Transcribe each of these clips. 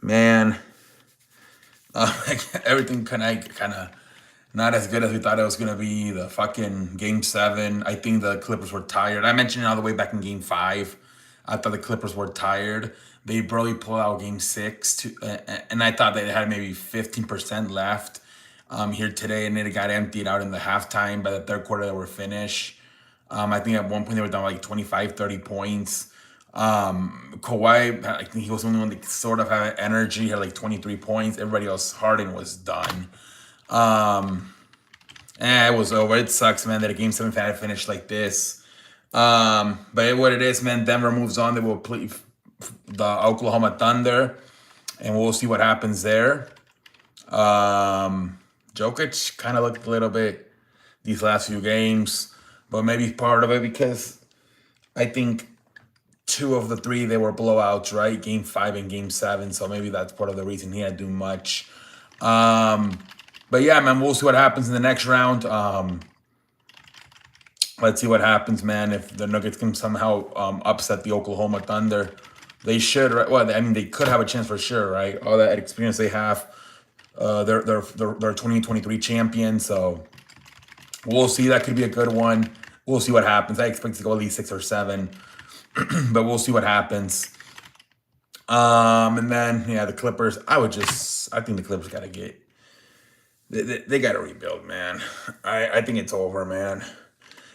Man, everything kind of not as good as we thought it was gonna be. The fucking game 7. I think the Clippers were tired. I mentioned it all the way back in game 5. I thought the Clippers were tired. They barely pulled out game 6, and I thought they had maybe 15% left here today, and it got emptied out in the halftime. By the third quarter, they were finished. I think at one point they were down like 25, 30 points. Kawhi, I think he was the only one that sort of had energy, had like 23 points. Everybody else, Harden, was done. It was over. It sucks, man, that a game 7 had finished like this. But what it is, man, Denver moves on. They will play the Oklahoma Thunder, and we'll see what happens there. Jokic kind of looked a little bit these last few games, but maybe part of it because I think 2 of the 3 they were blowouts, right? Game 5 and game 7, so maybe that's part of the reason he had to do much. But yeah, man, we'll see what happens in the next round. Let's see what happens, man. If the Nuggets can somehow upset the Oklahoma Thunder, they should. Right? Well, I mean, they could have a chance for sure, right? All that experience they have, they're 2023 champions, so we'll see. That could be a good one. We'll see what happens. I expect to go at least 6 or 7, but we'll see what happens. And then yeah, the Clippers. I think the Clippers got to get. They got to rebuild, man. I think it's over, man.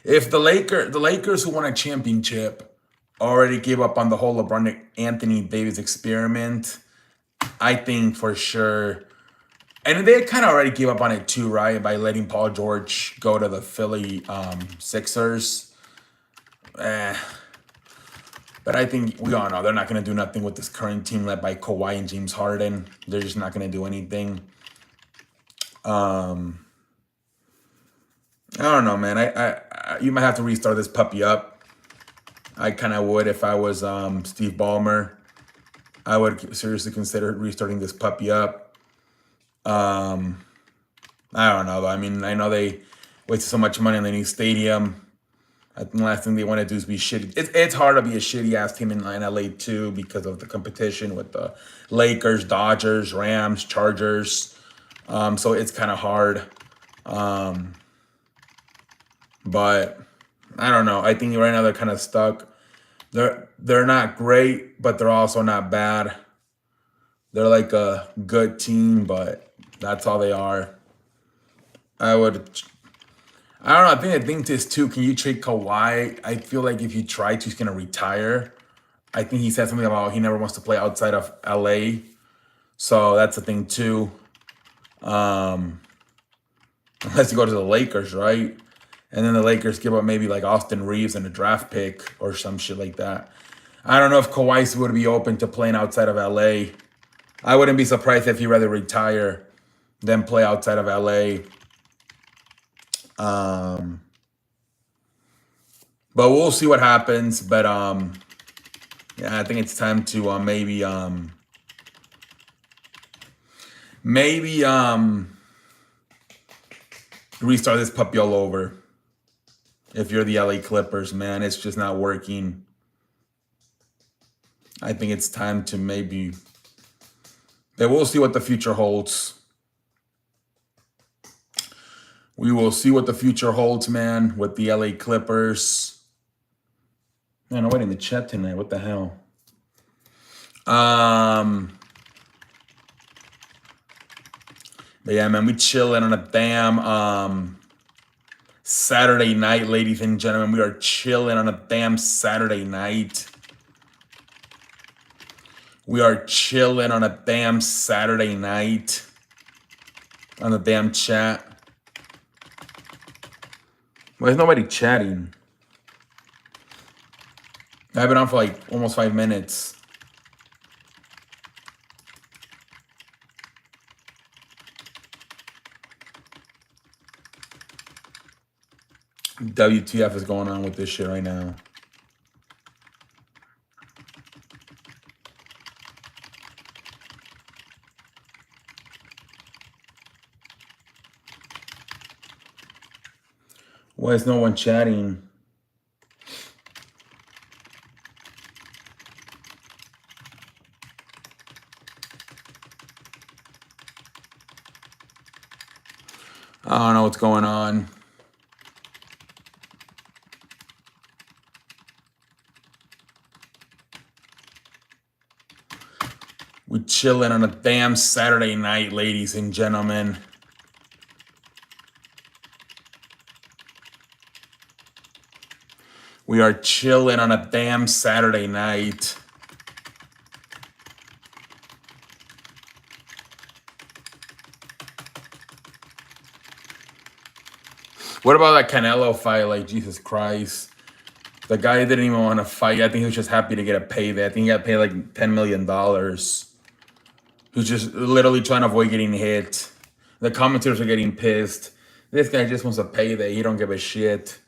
If the Lakers who won a championship already gave up on the whole LeBron Anthony Davis experiment, I think for sure. And they kind of already gave up on it too, right? By letting Paul George go to the Philly Sixers. But I think we all know they're not going to do nothing with this current team led by Kawhi and James Harden. They're just not going to do anything. I don't know, man. You might have to restart this puppy up. I kind of would if I was Steve Ballmer. I would seriously consider restarting this puppy up. I don't know, though. I mean, I know they wasted so much money on the new stadium. I think the last thing they want to do is be shitty. It's hard to be a shitty ass team in LA too because of the competition with the Lakers, Dodgers, Rams, Chargers. So it's kind of hard. But I don't know. I think right now they're kind of stuck. They're not great, but they're also not bad. They're like a good team, but that's all they are. I don't know. I think this too. Can you trade Kawhi? I feel like if you try to, he's gonna retire. I think he said something about he never wants to play outside of LA. So that's a thing too. Unless you go to the Lakers, right? And then the Lakers give up maybe like Austin Reeves and a draft pick or some shit like that. I don't know if Kawhi would be open to playing outside of LA. I wouldn't be surprised if he'd rather retire than play outside of LA. But we'll see what happens. But yeah, I think it's time to maybe restart this puppy all over. If you're the LA Clippers, man, it's just not working. I think it's time to maybe. But we'll see what the future holds. We will see what the future holds, man, with the LA Clippers. Man, I'm waiting in the chat tonight. What the hell? But yeah, man, we chilling on a damn Saturday night, ladies and gentlemen. We are chilling on a damn Saturday night. We are chilling on a damn Saturday night on the damn chat. Why is nobody chatting? I've been on for like almost 5 minutes. WTF is going on with this shit right now? Why is no one chatting? I don't know what's going on. We chilling on a damn Saturday night, ladies and gentlemen. We are chilling on a damn Saturday night. What about that Canelo fight? Like, Jesus Christ. The guy didn't even want to fight. I think he was just happy to get a payday. I think he got paid like $10 million. Who's just literally trying to avoid getting hit. The commentators are getting pissed. This guy just wants a payday. He don't give a shit.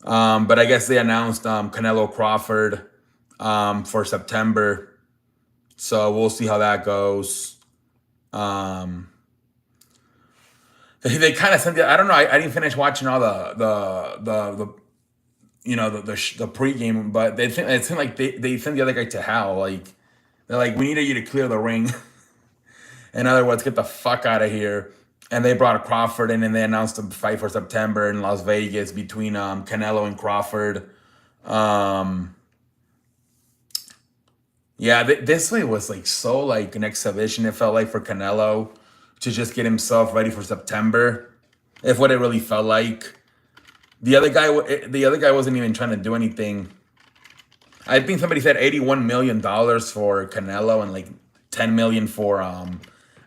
But I guess they announced Canelo Crawford for September. So we'll see how that goes. They kind of sent it. I don't know. I didn't finish watching all the pregame, but it seemed like they sent the other guy to hell. Like they're like, we need you to clear the ring. In other words, get the fuck out of here. And they brought Crawford in, and they announced a fight for September in Las Vegas between Canelo and Crawford. Yeah, this way was like so like an exhibition. It felt like for Canelo to just get himself ready for September, if what it really felt like. The other guy wasn't even trying to do anything. I think somebody said $81 million for Canelo and like 10 million for I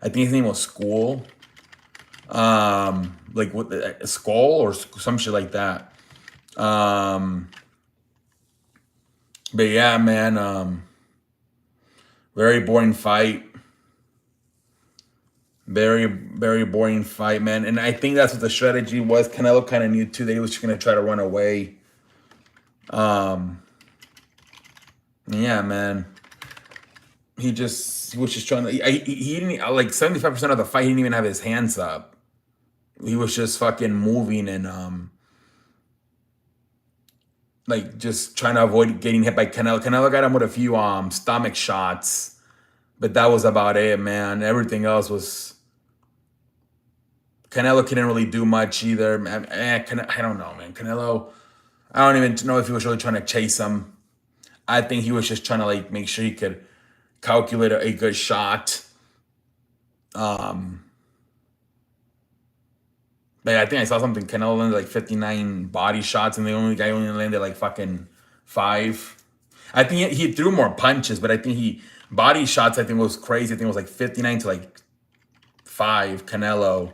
think his name was School. Like what Skull or some shit like that. But yeah, man, very boring fight. Very, very boring fight, man. And I think that's what the strategy was. Canelo kind of knew too that he was just gonna try to run away. Yeah, man. He was just trying to. He didn't like 75% of the fight. He didn't even have his hands up. He was just fucking moving and like just trying to avoid getting hit by Canelo. Canelo got him with a few stomach shots, but that was about it, man. Everything else was. Canelo couldn't really do much either. I don't know, man. Canelo, I don't even know if he was really trying to chase him. I think he was just trying to like make sure he could calculate a good shot. But I think I saw something. Canelo landed like 59 body shots, and the only guy only landed like fucking 5. I think he threw more punches, but I think he body shots. I think was crazy. I think it was like 59 to like 5. Canelo.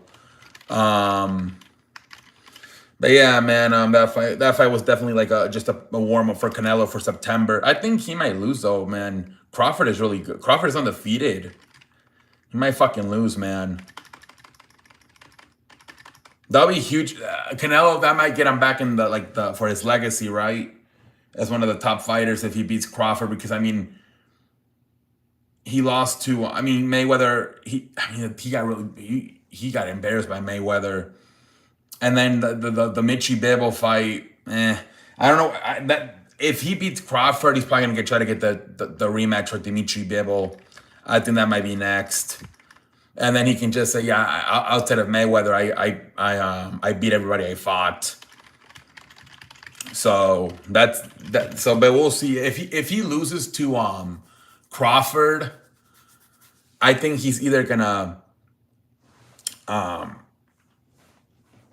But yeah, man, that fight was definitely like just a warm up for Canelo for September. I think he might lose though, man. Crawford is really good. Crawford is undefeated. He might fucking lose, man. That'll be huge. Canelo, that might get him back in the for his legacy, right? As one of the top fighters if he beats Crawford, because I mean, he lost to Mayweather. He got embarrassed by Mayweather. And then the Mitchie Bibble fight, I don't know. That if he beats Crawford, he's probably gonna try to get the rematch with Dimitri Bibble. I think that might be next. And then he can just say, yeah, outside of Mayweather, I beat everybody I fought. So that's that. So, but we'll see if he loses to Crawford. I think he's either gonna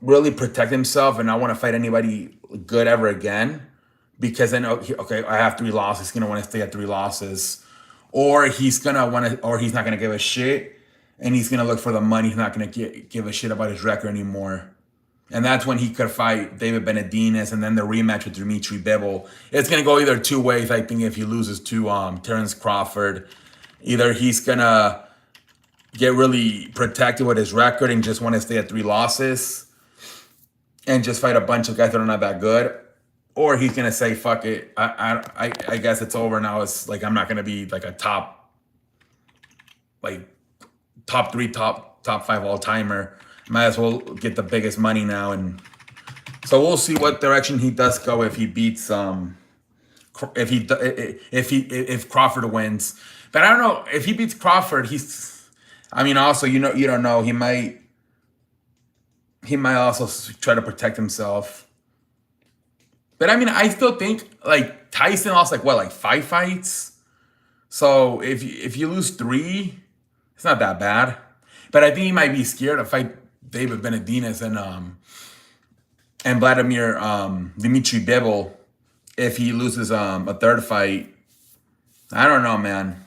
really protect himself and not want to fight anybody good ever again, because I know okay, I have 3 losses. He's gonna want to stay at 3 losses, or he's not gonna give a shit, and he's gonna look for the money. He's not gonna give a shit about his record anymore. And that's when he could fight David Benavidez, and then the rematch with Dimitri Bivol. It's gonna go either 2 ways. I think if he loses to Terence Crawford, either he's gonna get really protected with his record and just want to stay at 3 losses and just fight a bunch of guys that are not that good, or he's gonna say, "Fuck it, I guess it's over now. It's like I'm not gonna be like a top 3, top 5 all timer. Might as well get the biggest money now." And so we'll see what direction he does go if he beats if Crawford wins. But I don't know if he beats Crawford. Also you don't know, he might he might also try to protect himself. But I mean, I still think like Tyson lost like what, like 5 fights. So if you lose 3, it's not that bad. But I think he might be scared to fight David Benavidez and Vladimir Dimitri Bivol if he loses a third fight. I don't know, man.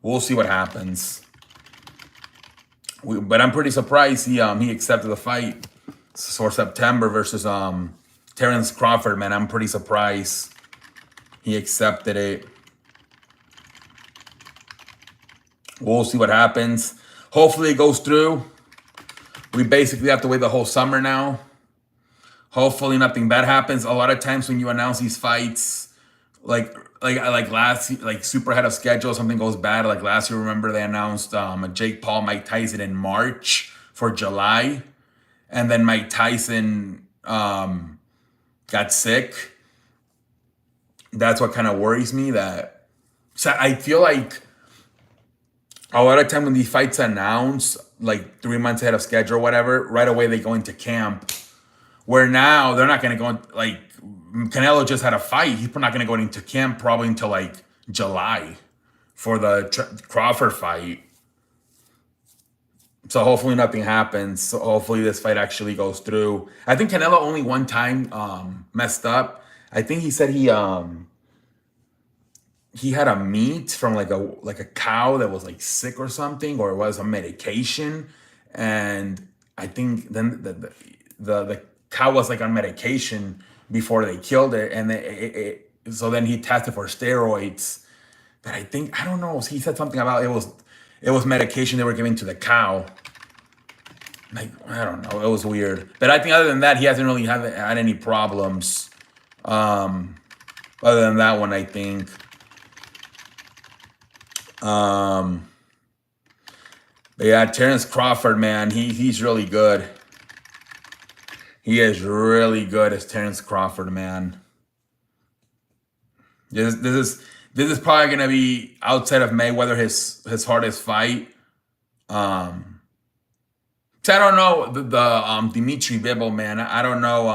We'll see what happens. But I'm pretty surprised he accepted the fight for September versus Terrence Crawford, man. I'm pretty surprised he accepted it. We'll see what happens. Hopefully it goes through. We basically have to wait the whole summer now. Hopefully nothing bad happens. A lot of times when you announce these fights, like super ahead of schedule, something goes bad. Like last year, remember they announced Jake Paul, Mike Tyson in March for July, and then Mike Tyson got sick. That's what kind of worries me. So I feel like a lot of time when these fights announce like 3 months ahead of schedule or whatever, right away they go into camp. Where now they're not going to go like Canelo just had a fight. He's not going to go into camp probably until like July for the Crawford fight. So hopefully nothing happens. So hopefully this fight actually goes through. I think Canelo only one time messed up. I think he said he had a meat from like a cow that was like sick or something, or it was a medication, and I think then the cow was like on medication before they killed it, and so then he tested for steroids. But I don't know. He said something about it was medication they were giving to the cow. Like I don't know. It was weird. But I think other than that, he hasn't really had any problems. Other than that one, I think. But yeah, Terrence Crawford, man, he's really good. He is really good as Terrence Crawford, man. This is probably gonna be outside of Mayweather his hardest fight. So I don't know the Dimitri Bivol, man. I don't know.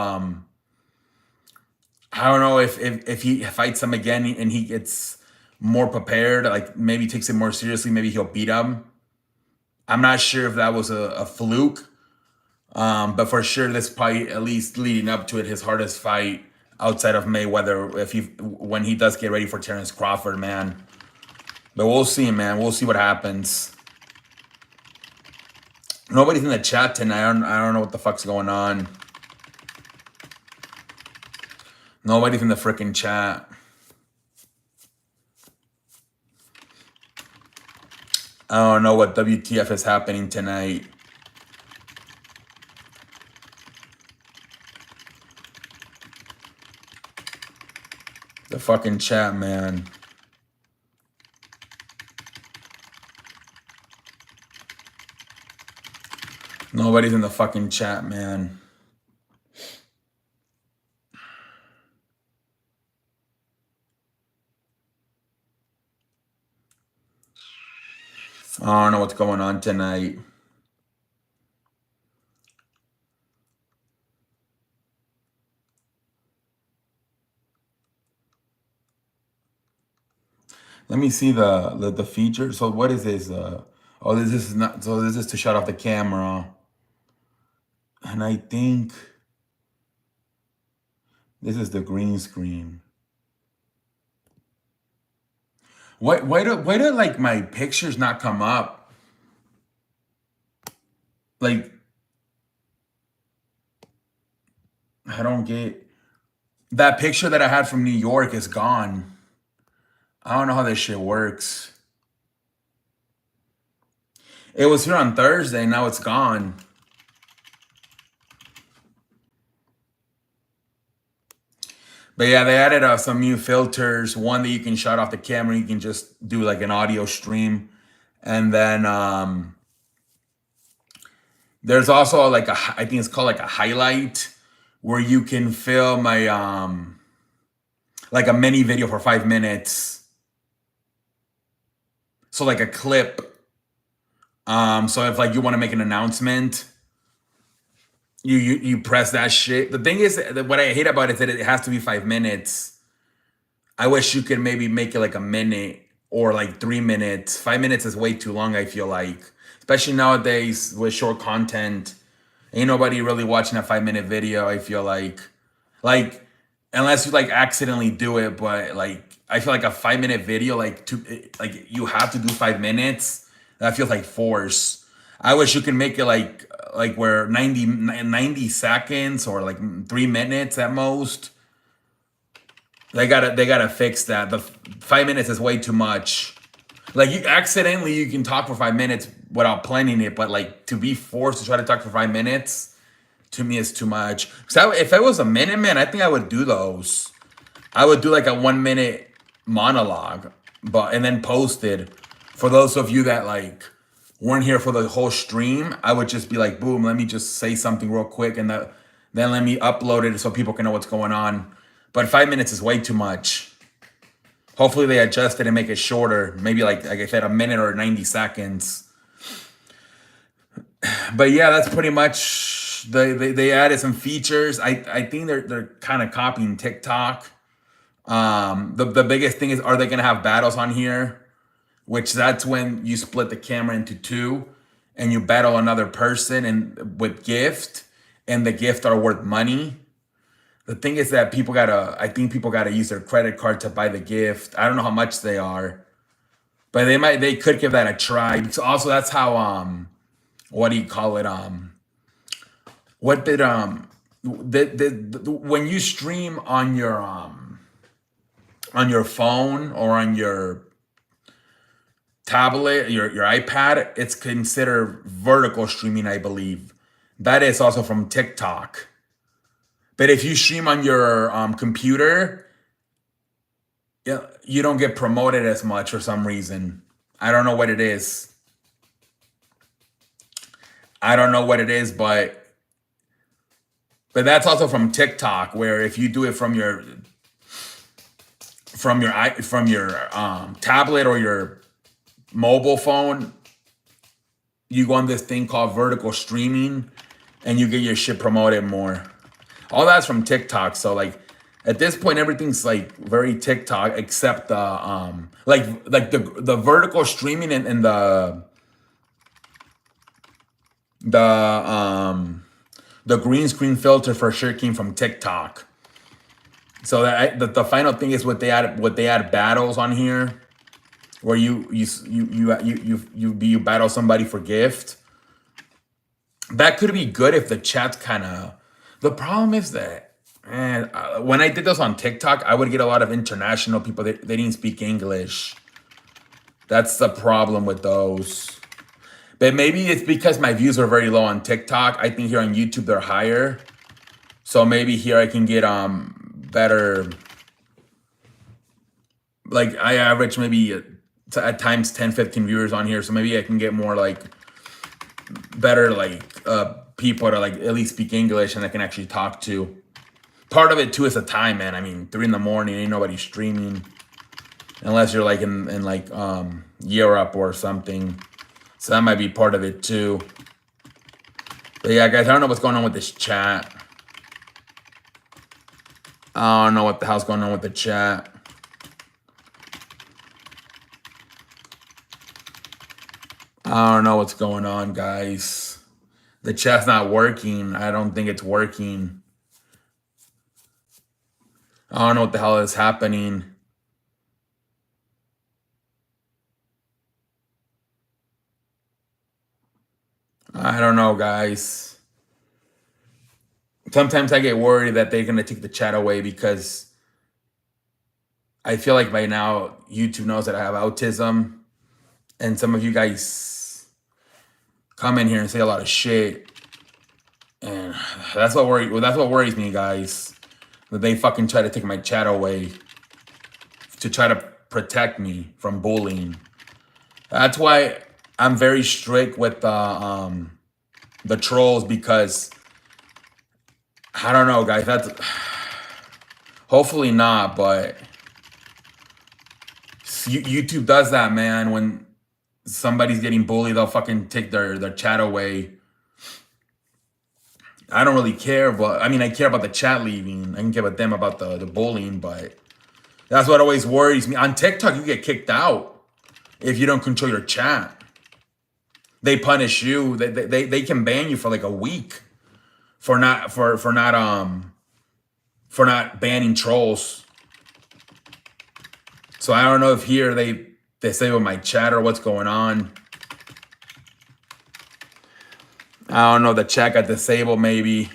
I don't know if he fights him again and he gets more prepared, like maybe takes it more seriously, maybe he'll beat him. I'm not sure if that was a fluke, but for sure this probably at least leading up to it his hardest fight outside of Mayweather when he does get ready for Terrence Crawford, man. But we'll see, man. We'll see what happens. Nobody's in the chat tonight. I don't know what the fuck's going on. Nobody's in the freaking chat. I don't know what WTF is happening tonight. The fucking chat, man. Nobody's in the fucking chat, man. I don't know what's going on tonight. Let me see the feature. So what is this? Oh, this is not. So this is to shut off the camera. And I think this is the green screen. Why do like my pictures not come up? Like I don't get that picture that I had from New York is gone. I don't know how this shit works. It was here on Thursday, now it's gone. But yeah, they added some new filters. One that you can shut off the camera. You can just do like an audio stream. And then there's also like I think it's called like a highlight where you can film like a mini video for 5 minutes. So like a clip. So if like you want to make an announcement, you press that shit. The thing is, that what I hate about it is that it has to be 5 minutes. I wish you could maybe make it like a minute or like 3 minutes. 5 minutes is way too long, I feel like. Especially nowadays with short content. Ain't nobody really watching a 5 minute video, I feel like. Like, unless you like accidentally do it, but like I feel like a 5 minute video, like you have to do 5 minutes. That feels like force. I wish you could make it like where 90 seconds or like 3 minutes at most. They gotta fix that. The 5 minutes is way too much. Like you can talk for 5 minutes without planning it, but like to be forced to try to talk for 5 minutes to me is too much. So if I was a minute man, I think I would do those. I would do like a 1 minute monologue, and then post it. For those of you that like weren't here for the whole stream, I would just be like, boom, let me just say something real quick, and then let me upload it so people can know what's going on. But 5 minutes is way too much. Hopefully they adjust it and make it shorter. Maybe like I said, a minute or 90 seconds. But yeah, that's pretty much they added some features. I think they're kind of copying TikTok. The biggest thing is, are they gonna have battles on here? Which that's when you split the camera into two and you battle another person and with gift, and the gift are worth money. The thing is that I think people gotta use their credit card to buy the gift. I don't know how much they are, but they could give that a try. So also that's how what do you call it? What did when you stream on your phone or on your tablet, your iPad, it's considered vertical streaming, I believe. That is also from TikTok. But if you stream on your computer, yeah, you don't get promoted as much for some reason. I don't know what it is. I don't know what it is, but that's also from TikTok, where if you do it from your tablet or your mobile phone, you go on this thing called vertical streaming, and you get your shit promoted more. All that's from TikTok. So like at this point, everything's like very TikTok, except the the vertical streaming and the green screen filter for sure came from TikTok. So the final thing is what they add battles on here, where you battle somebody for gift. That could be good if the chat's kind of. The problem is that, man, when I did this on TikTok, I would get a lot of international people. They didn't speak English. That's the problem with those. But maybe it's because my views are very low on TikTok. I think here on YouTube they're higher. So maybe here I can get better. Like I average maybe at times 10, 15 viewers on here. So maybe I can get more like better people that like at least speak English and I can actually talk to. Part of it too is the time, man. I mean, 3 a.m, ain't nobody streaming unless you're like in like Europe or something. So that might be part of it too. But yeah, guys, I don't know what's going on with this chat. I don't know what the hell's going on with the chat. I don't know what's going on, guys. The chat's not working. I don't think it's working. I don't know what the hell is happening. I don't know, guys. Sometimes I get worried that they're going to take the chat away because I feel like by now YouTube knows that I have autism. And some of you guys come in here and say a lot of shit. And that's what worries me, guys. That they fucking try to take my chat away to try to protect me from bullying. That's why I'm very strict with the trolls, because I don't know, guys. That's hopefully not, but YouTube does that, man. When somebody's getting bullied, they'll fucking take their chat away. I don't really care, but I mean, I care about the chat leaving. I can care about them about the bullying, but that's what always worries me. On TikTok, you get kicked out if you don't control your chat. They punish you. They can ban you for like a week for not banning trolls. So I don't know if here they disable my chat or what's going on. I don't know, the chat got disabled maybe.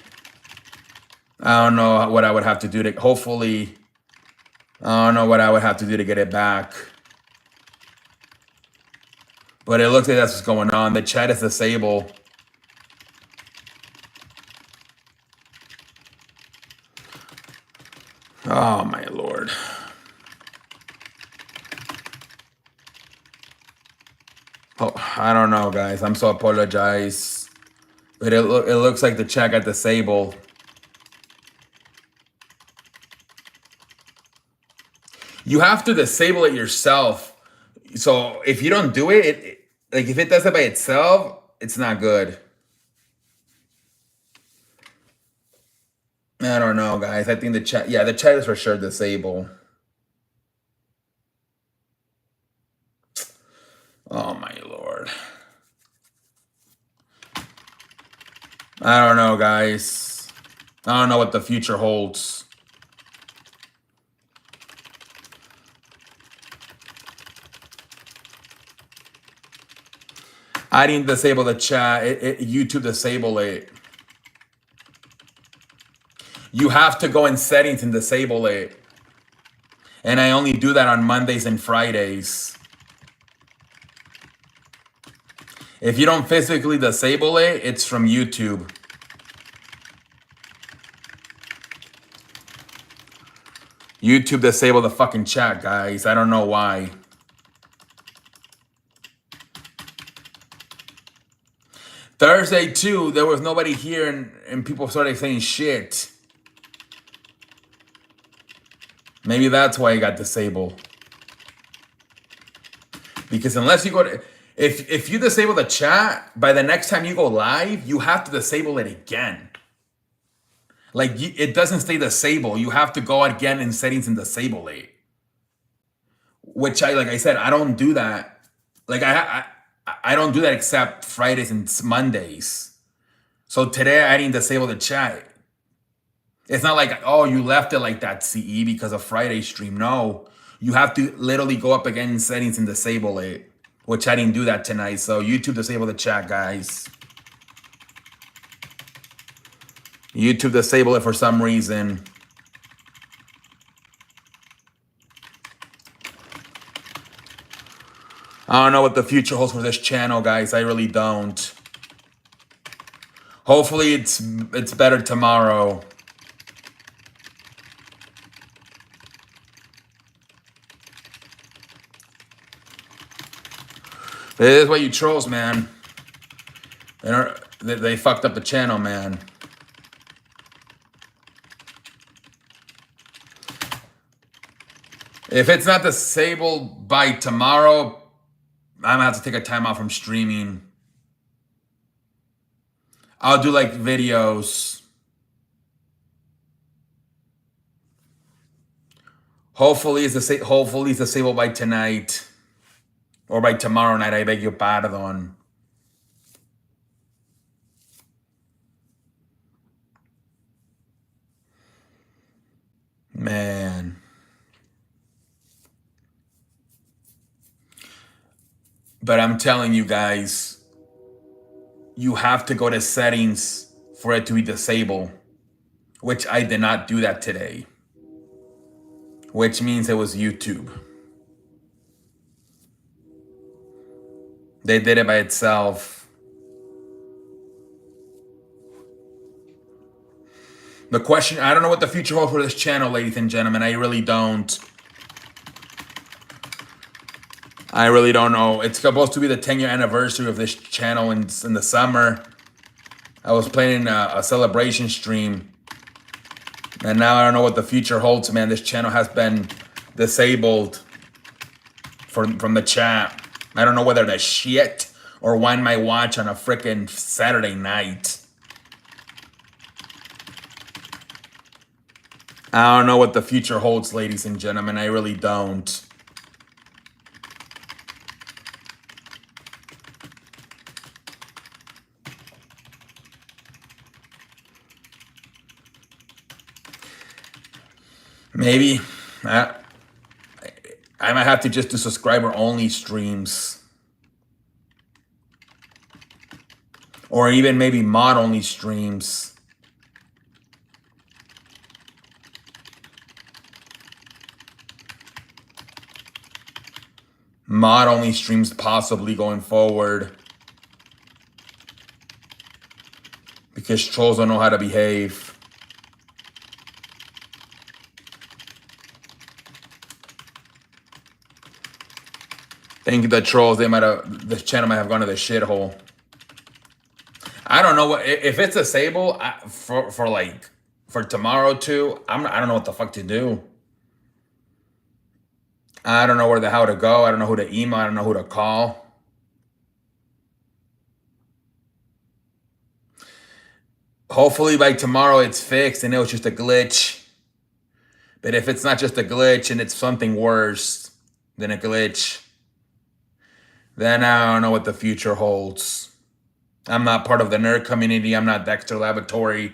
I don't know what I would have to do to, hopefully, I don't know what I would have to do to get it back. But it looks like that's what's going on. The chat is disabled. Oh my Lord. Oh, I don't know, guys. I'm so apologize. But it looks like the chat got disabled. You have to disable it yourself. So if you don't do it, like if it does it by itself, it's not good. I don't know, guys. I think the chat, yeah, the chat is for sure disabled. Oh my Lord. I don't know, guys. I don't know what the future holds. I didn't disable the chat. YouTube disabled it. You have to go in settings and disable it. And I only do that on Mondays and Fridays. If you don't physically disable it, it's from YouTube. YouTube disabled the fucking chat, guys. I don't know why. Thursday, too, there was nobody here and people started saying shit. Maybe that's why it got disabled. Because unless you go to... If you disable the chat, by the next time you go live, you have to disable it again. Like, it doesn't stay disabled. You have to go again in settings and disable it. Which, like I said, I don't do that. Like, I don't do that except Fridays and Mondays. So today, I didn't disable the chat. It's not like, oh, you left it like that, CE, because of Friday stream. No. You have to literally go up again in settings and disable it. Which I didn't do that tonight. So YouTube disable the chat, guys. YouTube disable it for some reason. I don't know what the future holds for this channel, guys. I really don't. Hopefully it's better tomorrow. It is what you trolls, man. They fucked up the channel, man. If it's not disabled by tomorrow, I'm gonna have to take a time out from streaming. I'll do like videos. Hopefully it's disabled by tonight. Or by tomorrow night, I beg your pardon. Man. But I'm telling you guys, you have to go to settings for it to be disabled. Which I did not do that today. Which means it was YouTube. They did it by itself. The question, I don't know what the future holds for this channel, ladies and gentlemen. I really don't. I really don't know. It's supposed to be the 10-year anniversary of this channel in the summer. I was planning a celebration stream. And now I don't know what the future holds, man. This channel has been disabled from the chat. I don't know whether that's shit or wind my watch on a freaking Saturday night. I don't know what the future holds, ladies and gentlemen. I really don't. Maybe I, I might have to just do subscriber only streams. Or even maybe mod only streams. Mod only streams possibly going forward. Because trolls don't know how to behave. Think the trolls, the channel might have gone to the shithole. I don't know what, if it's a Sable for tomorrow too, I don't know what the fuck to do. I don't know where the hell to go. I don't know who to email. I don't know who to call. Hopefully by tomorrow it's fixed and it was just a glitch. But if it's not just a glitch and it's something worse than a glitch, then I don't know what the future holds. I'm not part of the nerd community. I'm not Dexter Laboratory.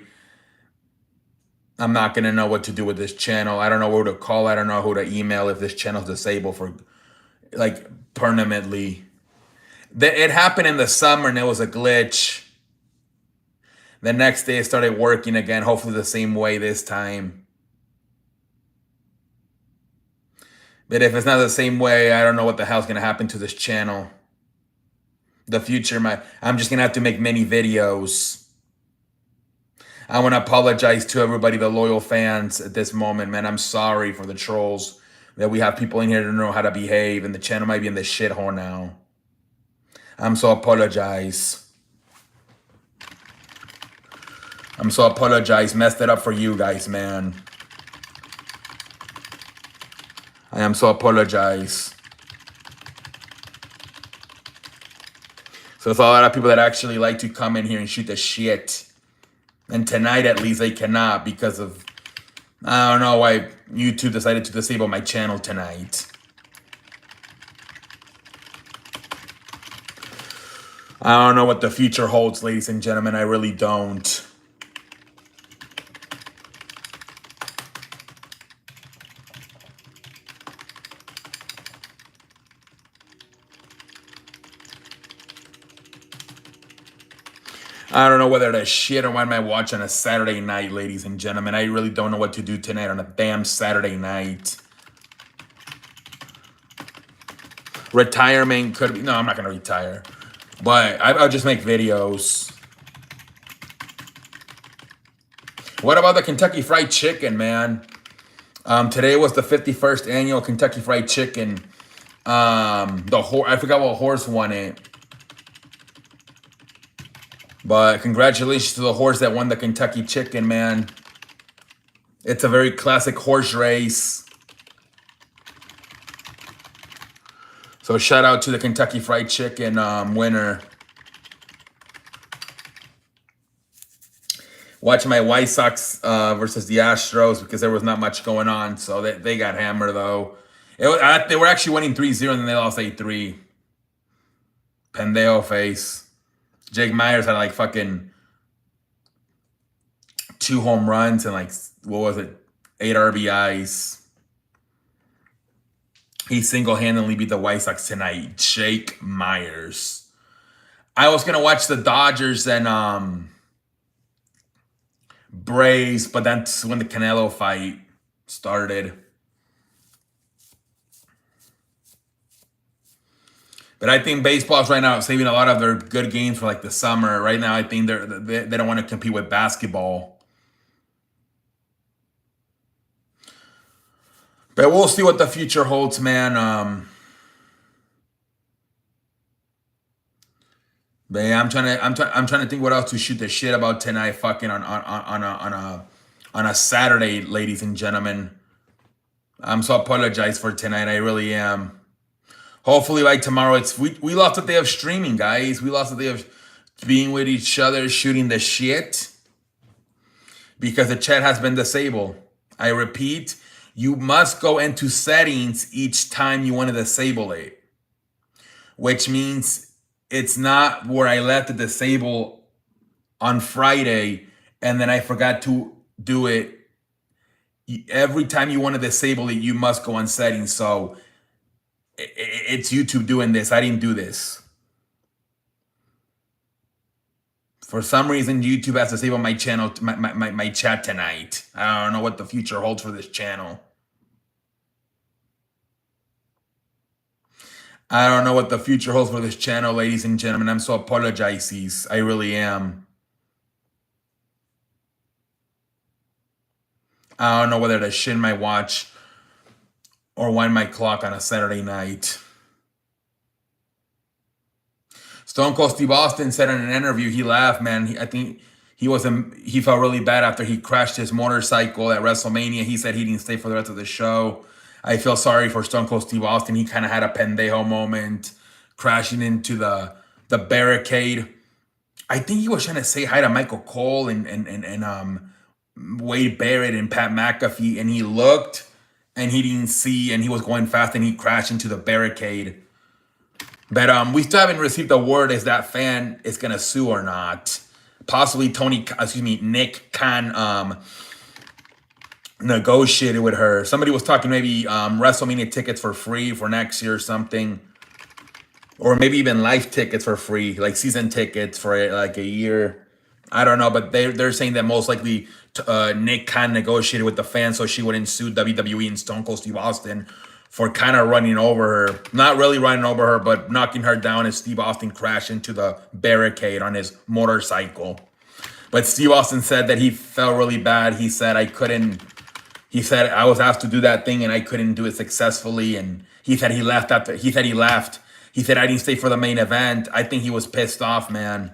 I'm not going to know what to do with this channel. I don't know who to call. I don't know who to email if this channel's disabled for, like, permanently. It happened in the summer and it was a glitch. The next day it started working again, hopefully the same way this time. But if it's not the same way, I don't know what the hell's going to happen to this channel. The future, I'm just going to have to make many videos. I want to apologize to everybody, the loyal fans at this moment, man. I'm sorry for the trolls that we have people in here that don't know how to behave, and the channel might be in the shithole now. I'm so apologize. I'm so apologize. Messed it up for you guys, man. I am so apologize. So there's a lot of people that actually like to come in here and shoot the shit. And tonight, at least, they cannot because of, I don't know why YouTube decided to disable my channel tonight. I don't know what the future holds, ladies and gentlemen. I really don't. I don't know whether to shit or why am I watching on a Saturday night, ladies and gentlemen. I really don't know what to do tonight on a damn Saturday night. Retirement could be, no, I'm not going to retire. But I'll just make videos. What about the Kentucky Fried Chicken, man? Today was the 51st annual Kentucky Fried Chicken. I forgot what horse won it. But congratulations to the horse that won the Kentucky Chicken, man. It's a very classic horse race. So shout out to the Kentucky Fried Chicken winner. Watching my White Sox versus the Astros because there was not much going on. So they got hammered, though. They were actually winning 3-0 and then they lost 8-3. Pendejo face. Jake Myers had like fucking 2 home runs and like, what was it, 8 RBIs. He single-handedly beat the White Sox tonight. Jake Myers. I was going to watch the Dodgers and Braves, but that's when the Canelo fight started. But I think baseball's right now saving a lot of their good games for like the summer. Right now, I think they don't want to compete with basketball. But we'll see what the future holds, man. But yeah, I'm trying to think what else to shoot the shit about tonight, fucking on a Saturday, ladies and gentlemen. I'm so apologize for tonight. I really am. Hopefully, like tomorrow, we lost a day of streaming, guys. We lost a day of being with each other, shooting the shit. Because the chat has been disabled. I repeat, you must go into settings each time you want to disable it, which means it's not where I left the disable on Friday and then I forgot to do it. Every time you want to disable it, you must go on settings. So it's YouTube doing this. I didn't do this. For some reason, YouTube has disabled my channel, my chat tonight. I don't know what the future holds for this channel. I don't know what the future holds for this channel, ladies and gentlemen. I'm so apologizes. I really am. I don't know whether to shin my watch or wind my clock on a Saturday night. Stone Cold Steve Austin said in an interview, he laughed, man. I think he felt really bad after he crashed his motorcycle at WrestleMania. He said he didn't stay for the rest of the show. I feel sorry for Stone Cold Steve Austin. He kind of had a pendejo moment, crashing into the barricade. I think he was trying to say hi to Michael Cole and Wade Barrett and Pat McAfee, and he looked and he didn't see, and he was going fast and he crashed into the barricade. But we still haven't received a word if that fan is gonna sue or not. Possibly Nick Khan negotiated with her. Somebody was talking maybe WrestleMania tickets for free for next year or something. Or maybe even live tickets for free, like season tickets for like a year. I don't know, but they're saying that most likely Nick Khan negotiated with the fans so she wouldn't sue WWE and Stone Cold Steve Austin for kind of running over her. Not really running over her, but knocking her down as Steve Austin crashed into the barricade on his motorcycle. But Steve Austin said that he felt really bad. He said, he said, I was asked to do that thing and I couldn't do it successfully. And he said he left after, he said he left. He said, I didn't stay for the main event. I think he was pissed off, man.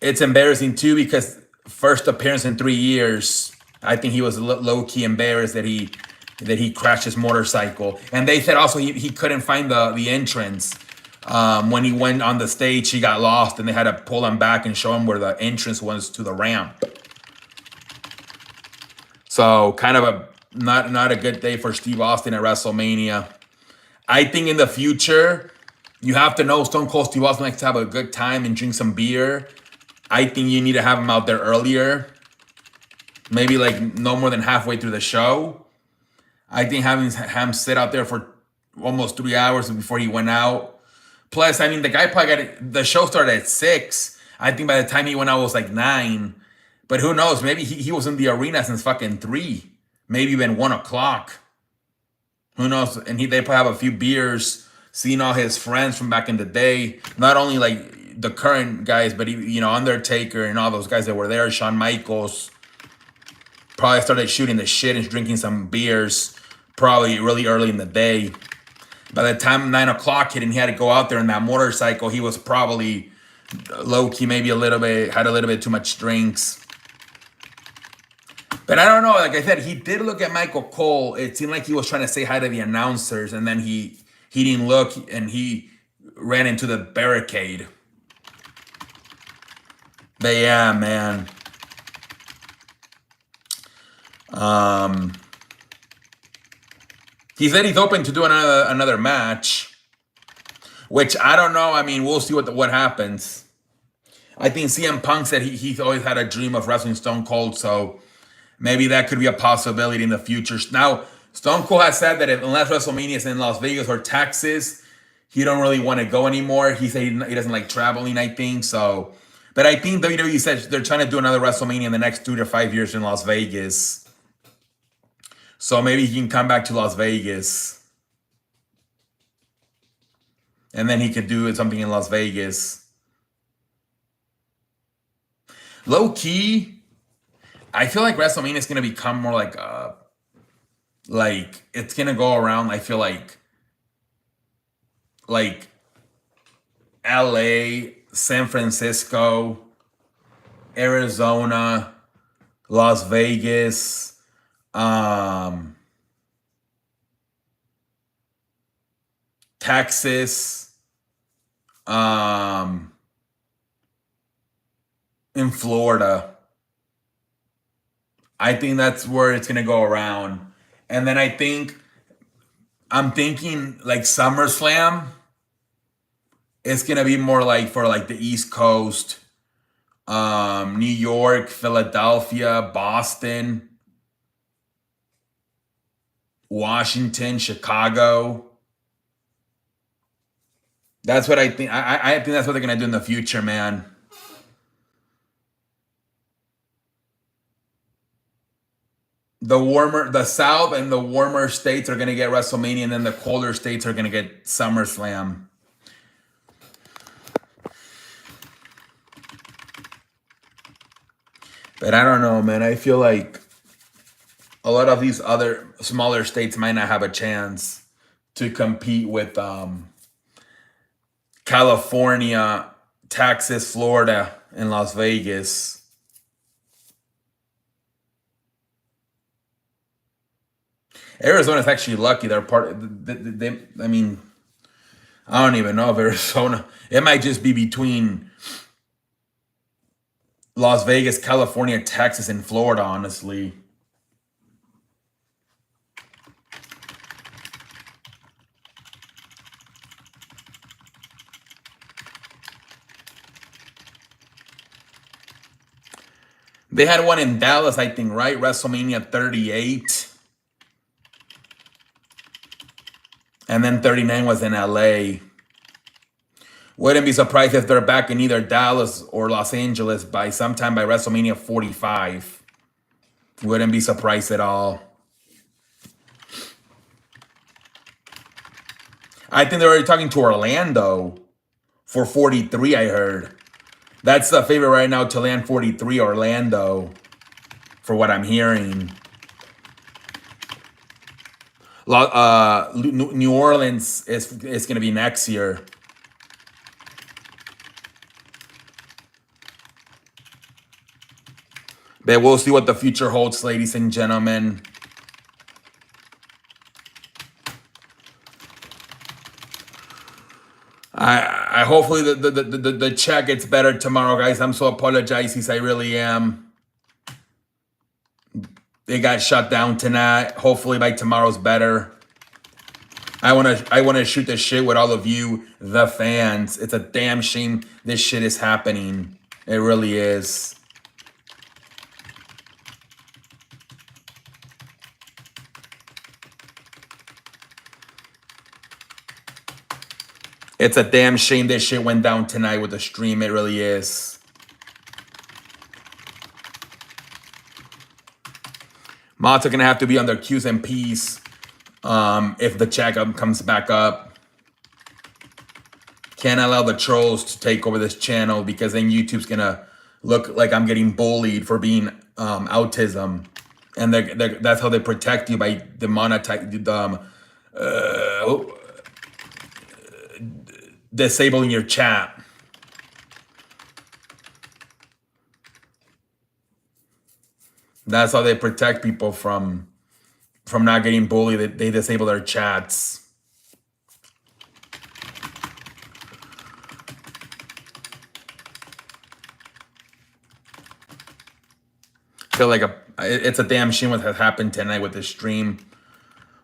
It's embarrassing too, because first appearance in 3 years, I think he was low-key embarrassed that he crashed his motorcycle. And they said also he couldn't find the entrance. When he went on the stage, he got lost and they had to pull him back and show him where the entrance was to the ramp. So kind of a not a good day for Steve Austin at WrestleMania. I think in the future, you have to know Stone Cold Steve Austin likes to have a good time and drink some beer. I think you need to have him out there earlier. Maybe like no more than halfway through the show. I think having him sit out there for almost 3 hours before he went out. Plus, I mean, the guy probably got it. The show started at 6. I think by the time he went out, it was like 9. But who knows? Maybe he was in the arena since fucking 3. Maybe even 1 o'clock. Who knows? And they probably have a few beers, seeing all his friends from back in the day. Not only like the current guys, but Undertaker and all those guys that were there. Shawn Michaels probably started shooting the shit and drinking some beers probably really early in the day. By the time 9 o'clock hit and he had to go out there in that motorcycle, he was probably low-key, maybe had a little bit too much drinks. But I don't know. Like I said, he did look at Michael Cole. It seemed like he was trying to say hi to the announcers, and then he didn't look, and he ran into the barricade. But yeah, man. He said he's open to doing another match, which I don't know. I mean, we'll see what happens. I think CM Punk said he's always had a dream of wrestling Stone Cold, so maybe that could be a possibility in the future. Now, Stone Cold has said that unless WrestleMania is in Las Vegas or Texas, he don't really want to go anymore. He said he doesn't like traveling, I think. So, but I think WWE said they're trying to do another WrestleMania in the next 2 to 5 years in Las Vegas. So maybe he can come back to Las Vegas. And then he could do something in Las Vegas. Low key, I feel like WrestleMania is going to become more like it's going to go around, I feel like LA, San Francisco, Arizona, Las Vegas, Texas, in Florida. I think that's where it's gonna go around. And then I'm thinking like SummerSlam, it's gonna be more like for like the East Coast, New York, Philadelphia, Boston, Washington, Chicago. That's what I think. I think that's what they're gonna do in the future, man. The South and the warmer states are gonna get WrestleMania, and then the colder states are gonna get SummerSlam. But I don't know, man. I feel like a lot of these other smaller states might not have a chance to compete with California, Texas, Florida, and Las Vegas. Arizona's actually lucky. They're part. I mean, I don't even know if Arizona. It might just be between Las Vegas, California, Texas, and Florida. Honestly, they had one in Dallas, I think, right? WrestleMania 38, and then 39 was in LA. Wouldn't be surprised if they're back in either Dallas or Los Angeles by sometime by WrestleMania 45. Wouldn't be surprised at all. I think they're already talking to Orlando for 43, I heard. That's the favorite right now to land 43, Orlando, for what I'm hearing. New Orleans is going to be next year. But we'll see what the future holds, ladies and gentlemen. I hopefully the chat gets better tomorrow, guys. I'm so apologizing. I really am. They got shut down tonight. Hopefully by tomorrow's better. I wanna shoot the shit with all of you, the fans. It's a damn shame this shit is happening. It really is. It's a damn shame this shit went down tonight with the stream. It really is. Mods are gonna have to be on their Q's and P's if the chat comes back up. Can't allow the trolls to take over this channel because then YouTube's gonna look like I'm getting bullied for being autism, and that's how they protect you by demonetizing, disabling your chat. That's how they protect people from not getting bullied. They disable their chats. Feel like it's a damn shame what has happened tonight with this stream.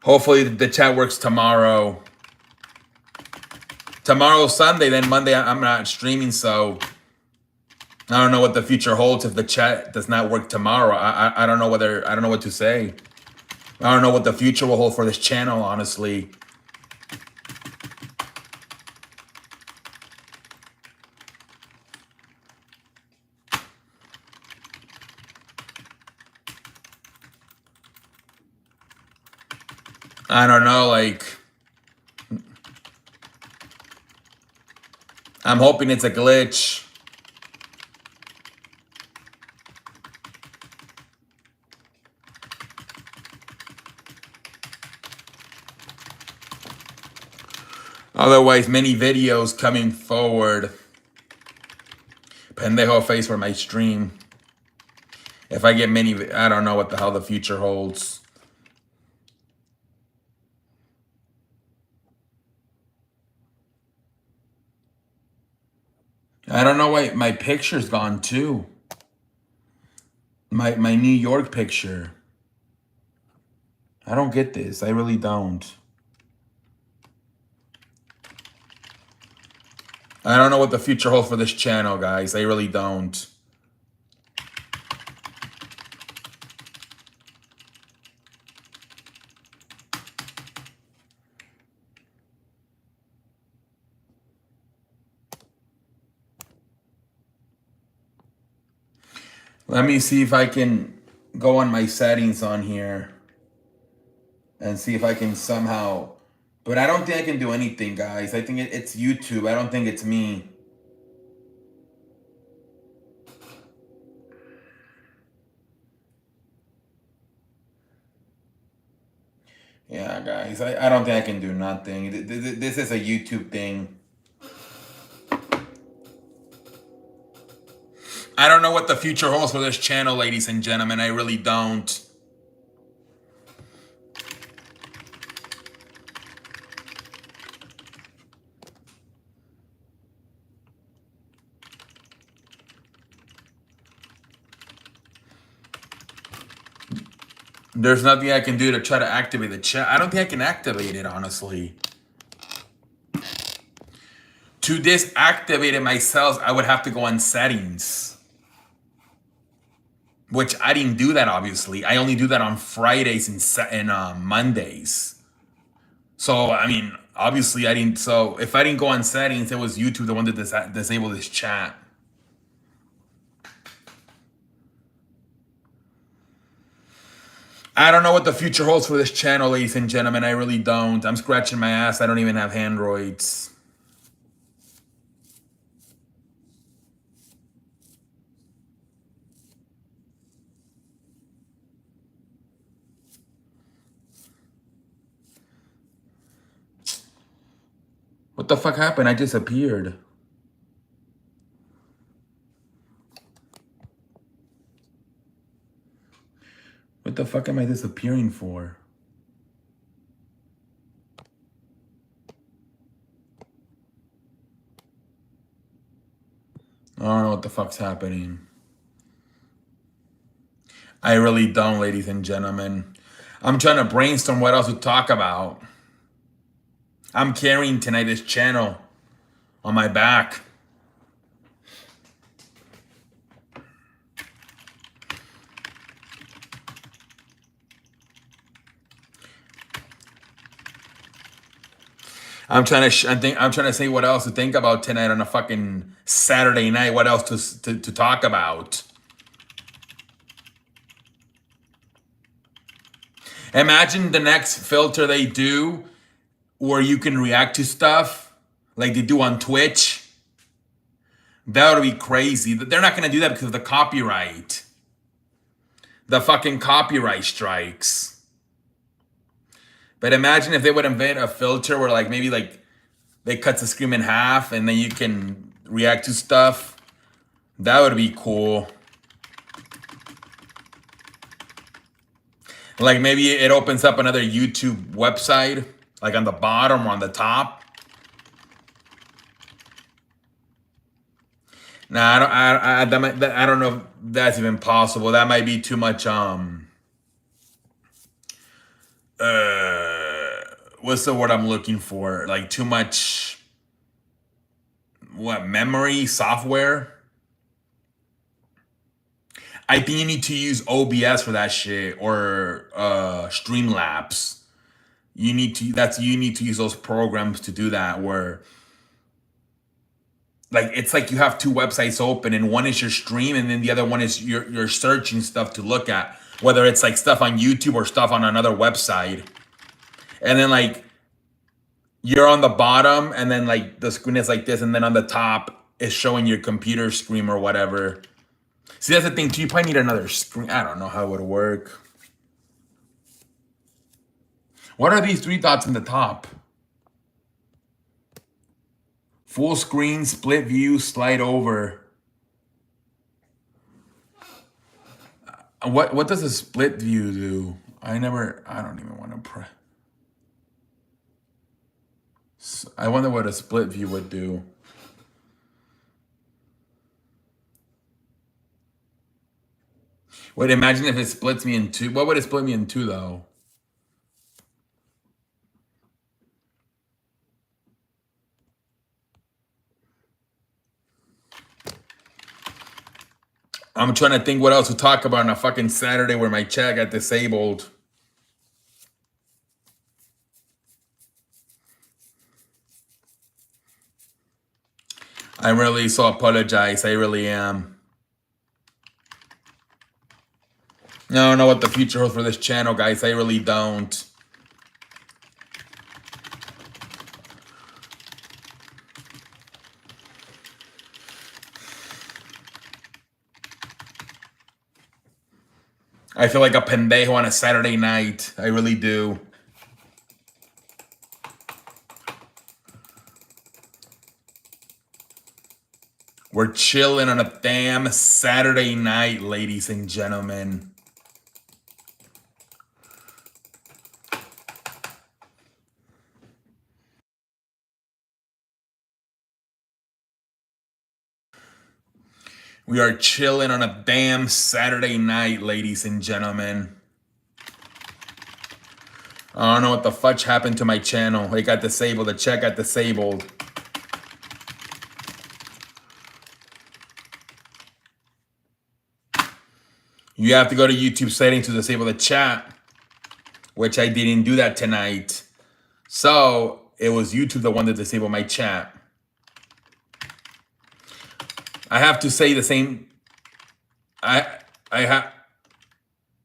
Hopefully the chat works tomorrow. Tomorrow's Sunday, then Monday I'm not streaming, so I don't know what the future holds if the chat does not work tomorrow. I don't know I don't know what to say. I don't know what the future will hold for this channel, honestly. I don't know, like, I'm hoping it's a glitch. Otherwise, many videos coming forward. Pendejo face for my stream. If I get many, I don't know what the hell the future holds. I don't know why my picture's gone too. My New York picture. I don't get this. I really don't. I don't know what the future holds for this channel, guys. I really don't. Let me see if I can go on my settings on here and see if I can somehow. But I don't think I can do anything, guys. I think it's YouTube. I don't think it's me. Yeah, guys. I don't think I can do nothing. This is a YouTube thing. I don't know what the future holds for this channel, ladies and gentlemen. I really don't. There's nothing I can do to try to activate the chat. I don't think I can activate it, honestly. To disactivate it myself, I would have to go on settings. Which I didn't do that, obviously. I only do that on Fridays and Mondays. So, I mean, obviously I didn't. So, if I didn't go on settings, it was YouTube the one that disable this chat. I don't know what the future holds for this channel, ladies and gentlemen. I really don't. I'm scratching my ass. I don't even have Androids. What the fuck happened? I disappeared. What the fuck am I disappearing for? I don't know what the fuck's happening. I really don't, ladies and gentlemen. I'm trying to brainstorm what else to talk about. I'm carrying tonight this channel on my back. I'm trying to say what else to think about tonight on a fucking Saturday night. What else to talk about? Imagine the next filter they do where you can react to stuff like they do on Twitch. That would be crazy. They're not going to do that because of the copyright. The fucking copyright strikes. But imagine if they would invent a filter where like maybe like they cut the screen in half and then you can react to stuff. That would be cool. Like maybe it opens up another YouTube website, like on the bottom or on the top. Nah, I don't know if that's even possible. That might be too much. What's the word I'm looking for? Like too much. What, memory software? I think you need to use OBS for that shit or Streamlabs. You need to use those programs to do that where like it's like you have two websites open and one is your stream and then the other one is you're searching stuff to look at, whether it's like stuff on YouTube or stuff on another website. And then like you're on the bottom and then like the screen is like this and then on the top is showing your computer screen or whatever. See, that's the thing too. You probably need another screen. I don't know how it would work. What are these three dots in the top? Full screen, split view, slide over. What does a split view do? I don't even want to press. I wonder what a split view would do. Wait, imagine if it splits me in two. What would it split me in two, though? I'm trying to think what else to talk about on a fucking Saturday where my chat got disabled. I'm really so apologize. I really am. I don't know what the future holds for this channel, guys. I really don't. I feel like a pendejo on a Saturday night. I really do. We're chilling on a damn Saturday night, ladies and gentlemen. We are chilling on a damn Saturday night, ladies and gentlemen. I don't know what the fudge happened to my channel. It got disabled. The chat got disabled. You have to go to YouTube settings to disable the chat, which I didn't do that tonight. So it was YouTube the one that disabled my chat. I have to say the same. I have.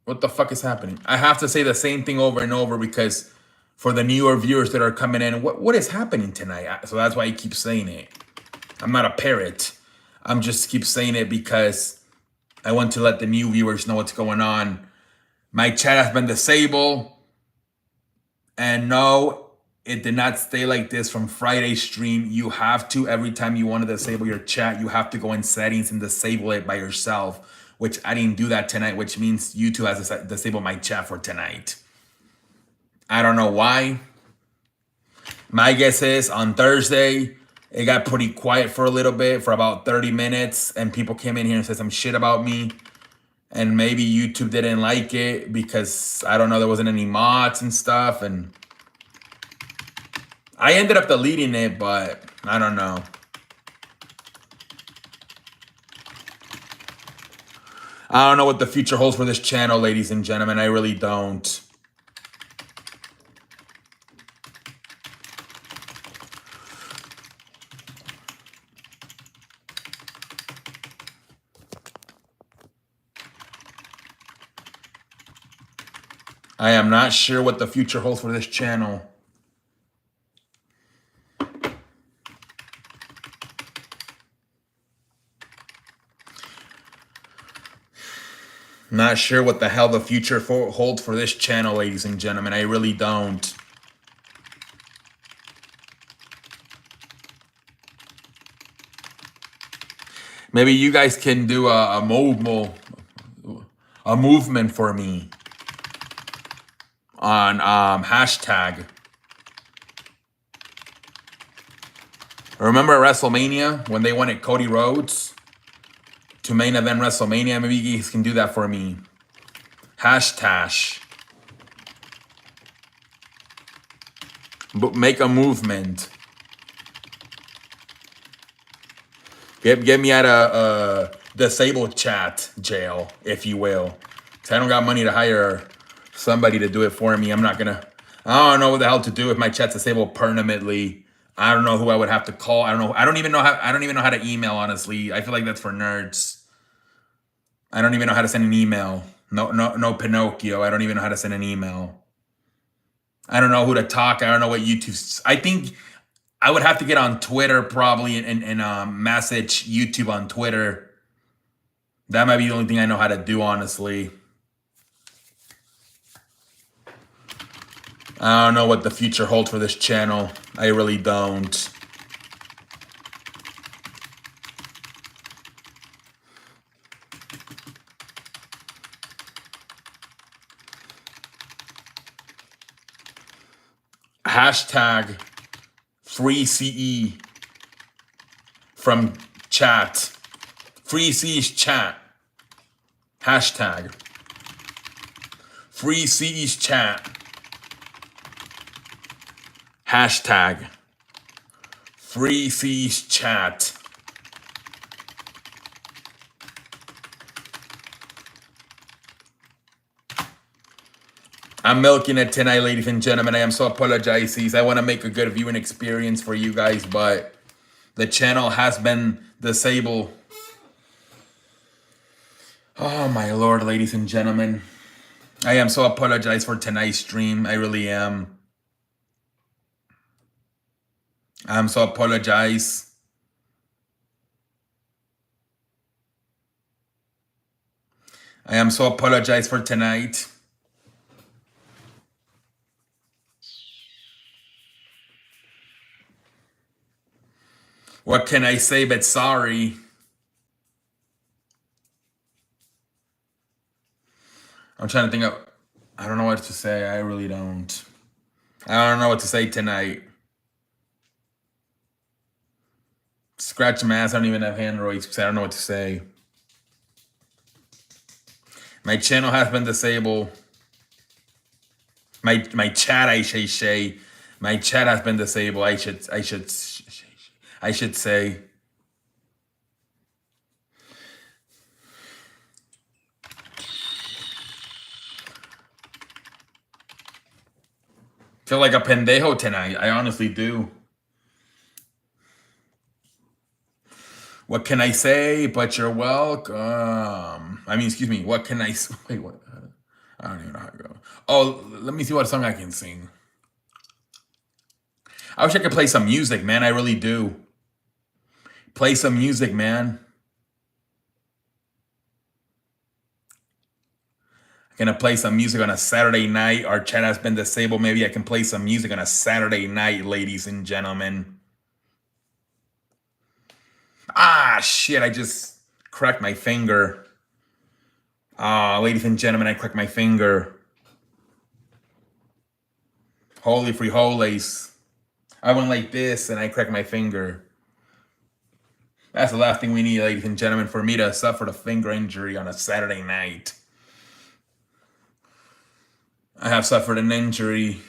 What the fuck is happening? I have to say the same thing over and over because for the newer viewers that are coming in, what is happening tonight? So that's why I keep saying it. I'm not a parrot. I'm just keep saying it because I want to let the new viewers know what's going on. My chat has been disabled. And no, it did not stay like this from Friday's stream. You have to, every time you want to disable your chat, you have to go in settings and disable it by yourself, which I didn't do that tonight, which means YouTube has disabled my chat for tonight. I don't know why. My guess is on Thursday, it got pretty quiet for a little bit, for about 30 minutes, and people came in here and said some shit about me. And maybe YouTube didn't like it because, I don't know, there wasn't any mods and stuff. And I ended up deleting it, but I don't know. I don't know what the future holds for this channel, ladies and gentlemen. I really don't. I am not sure what the future holds for this channel. Not sure what the hell the future holds for this channel, ladies and gentlemen. I really don't. Maybe you guys can do a movement for me on hashtag. Remember at WrestleMania when they wanted Cody Rhodes to main event WrestleMania? Maybe you guys can do that for me. Hashtag. But make a movement. Get me out of disabled chat jail, if you will. Cause I don't got money to hire somebody to do it for me. I don't know what the hell to do if my chat's disabled permanently. I don't know who I would have to call. I don't even know how to email, honestly. I feel like that's for nerds. I don't even know how to send an email. No Pinocchio. I don't even know how to send an email. I don't know who to talk. I don't know what YouTube. I think I would have to get on Twitter probably and message YouTube on Twitter. That might be the only thing I know how to do, honestly. I don't know what the future holds for this channel. I really don't. Hashtag free CE from chat. Free CE's chat. Hashtag Free CE's chat. Hashtag Free CE's chat. I'm milking it tonight, ladies and gentlemen. I am so apologizes. I want to make a good viewing experience for you guys, but the channel has been disabled. Oh my lord, ladies and gentlemen. I am so apologize for tonight's stream. I really am. I'm so apologize. I am so apologize for tonight. What can I say but sorry? I'm trying to think of, I don't know what to say. I really don't. I don't know what to say tonight. Scratch my ass. I don't even have Androids because I don't know what to say. My channel has been disabled. My chat, I say. My chat has been disabled. I should say. Feel like a pendejo tonight. I honestly do. What can I say? But you're welcome. I mean, excuse me. What can I wait? What? I don't even know how to go. Oh, let me see what song I can sing. I wish I could play some music, man. I really do. Play some music, man. I'm gonna play some music on a Saturday night. Our chat has been disabled. Maybe I can play some music on a Saturday night, ladies and gentlemen. Ah, shit, I just cracked my finger. Ah, ladies and gentlemen, I cracked my finger. Holy free holies. I went like this and I cracked my finger. That's the last thing we need, ladies and gentlemen, for me to suffer a finger injury on a Saturday night. I have suffered an injury,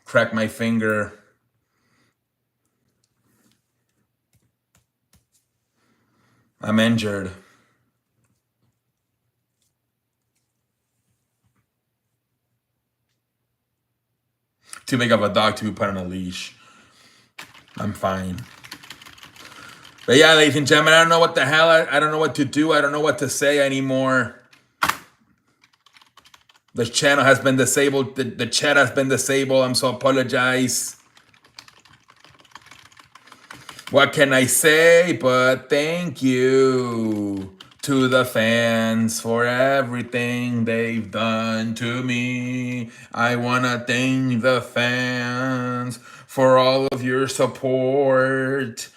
cracked my finger. I'm injured. Too big of a dog to be put on a leash. I'm fine. But yeah, ladies and gentlemen, I don't know what the hell, I don't know what to do. I don't know what to say anymore. The channel has been disabled. The chat has been disabled. I'm so apologize. What can I say but thank you to the fans for everything they've done to me. I want to thank the fans for all of your support.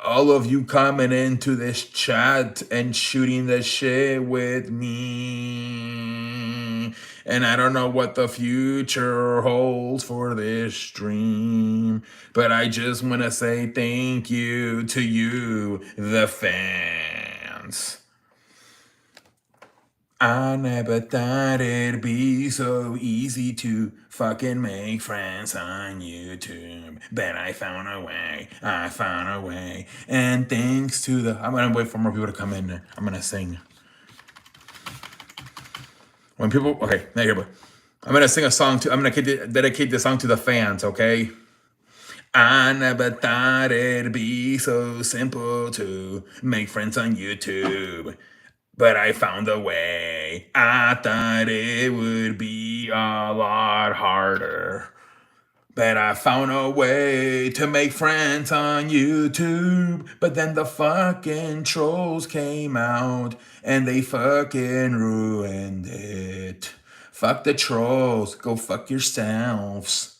All of you coming into this chat and shooting the shit with me. And I don't know what the future holds for this stream, but I just want to say thank you to you, the fans. I never thought it'd be so easy to fucking make friends on YouTube, but I found a way. And thanks to the... I'm gonna wait for more people to come in there. I'm gonna sing. When people... Okay, now here, but I'm gonna sing a song to... I'm gonna dedicate this song to the fans, okay? I never thought it'd be so simple to make friends on YouTube, but I found a way. I thought it would be a lot harder, but I found a way to make friends on YouTube. But then the fucking trolls came out and they fucking ruined it. Fuck the trolls, go fuck yourselves.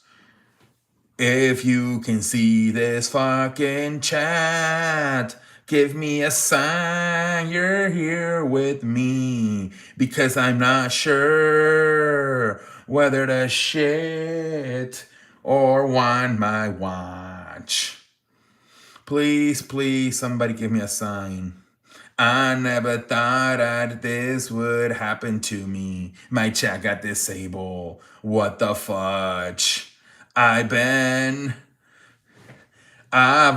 If you can see this fucking chat, give me a sign you're here with me, because I'm not sure whether to shit or wind my watch. Please, please, somebody give me a sign. I never thought that this would happen to me. My chat got disabled. What the fudge? I've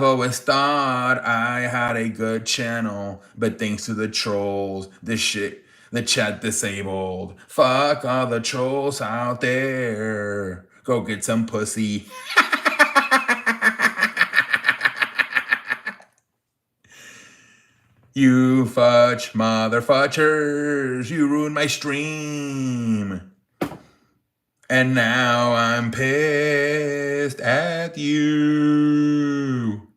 always thought I had a good channel, but thanks to the trolls, the chat disabled. Fuck all the trolls out there. Go get some pussy. You fudge motherfuckers, you ruined my stream. And now I'm pissed at you.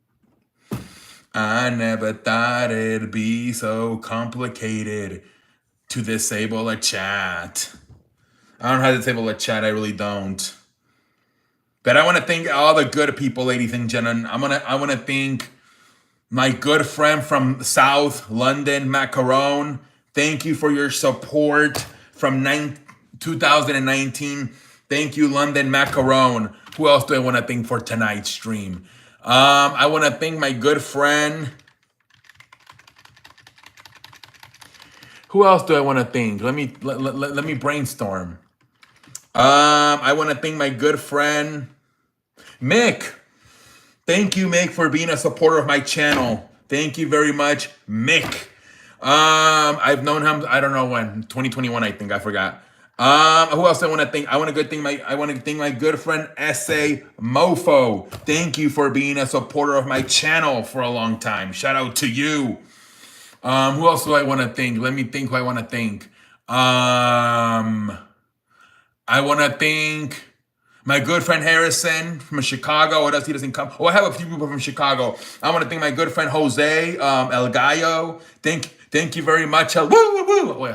I never thought it'd be so complicated to disable a chat. I don't know how to disable a chat, I really don't. But I want to thank all the good people, ladies and gentlemen. I want to thank my good friend from South London, Macaron. Thank you for your support from 2019. Thank you, London Macaron. Who else do I want to thank for tonight's stream? I want to thank my good friend. Who else do I want to thank? Let me brainstorm. I want to thank my good friend Mick. Thank you, Mick, for being a supporter of my channel. Thank you very much, Mick. I've known him, I don't know when, 2021, I think, I forgot. Who else I want to thank? I want to thank my good friend S.A. Mofo. Thank you for being a supporter of my channel for a long time. Shout out to you. Who else do I want to thank? Let me think who I want to thank. I want to thank my good friend Harrison from Chicago. What else? He doesn't come. Oh, I have a few people from Chicago. I want to thank my good friend Jose El Gallo. Thank you very much. Woo, woo, woo. Wait,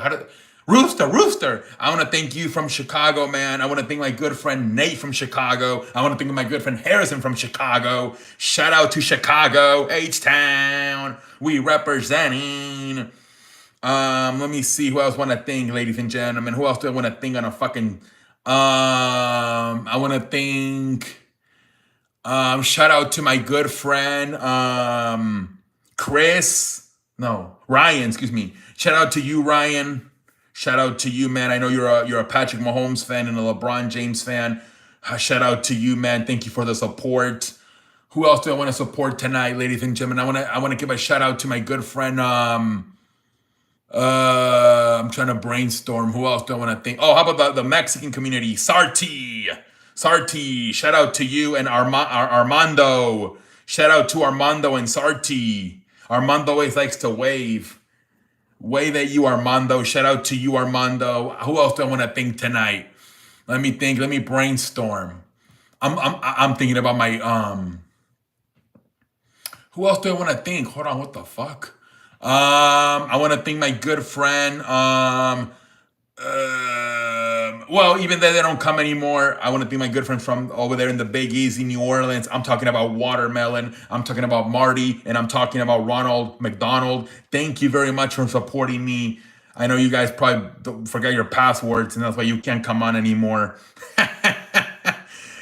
Rooster. I want to thank you from Chicago, man. I want to thank my good friend Nate from Chicago. I want to thank my good friend Harrison from Chicago. Shout out to Chicago, H-Town. We representing. Let me see who else want to thank, ladies and gentlemen. Who else do I want to thank on a fucking... I want to thank... shout out to my good friend, Ryan, excuse me. Shout out to you, Ryan. Shout out to you, man. I know you're a Patrick Mahomes fan and a LeBron James fan. Shout out to you, man. Thank you for the support. Who else do I want to support tonight, ladies and gentlemen? I want to give a shout out to my good friend. I'm trying to brainstorm. Who else do I want to thank? Oh, how about the Mexican community? Sarti. Shout out to you and Armando. Shout out to Armando and Sarti. Armando always likes to wave. Wave at you, Armando. Shout out to you, Armando. Who else do I want to thank tonight? Let me think. Let me brainstorm. I'm thinking about my Who else do I want to thank? Hold on. What the fuck? I want to thank my good friend. Well, even though they don't come anymore, I want to thank my good friend from over there in the Big Easy, New Orleans. I'm talking about Watermelon. I'm talking about Marty, and I'm talking about Ronald McDonald. Thank you very much for supporting me. I know you guys probably forget your passwords, and that's why you can't come on anymore.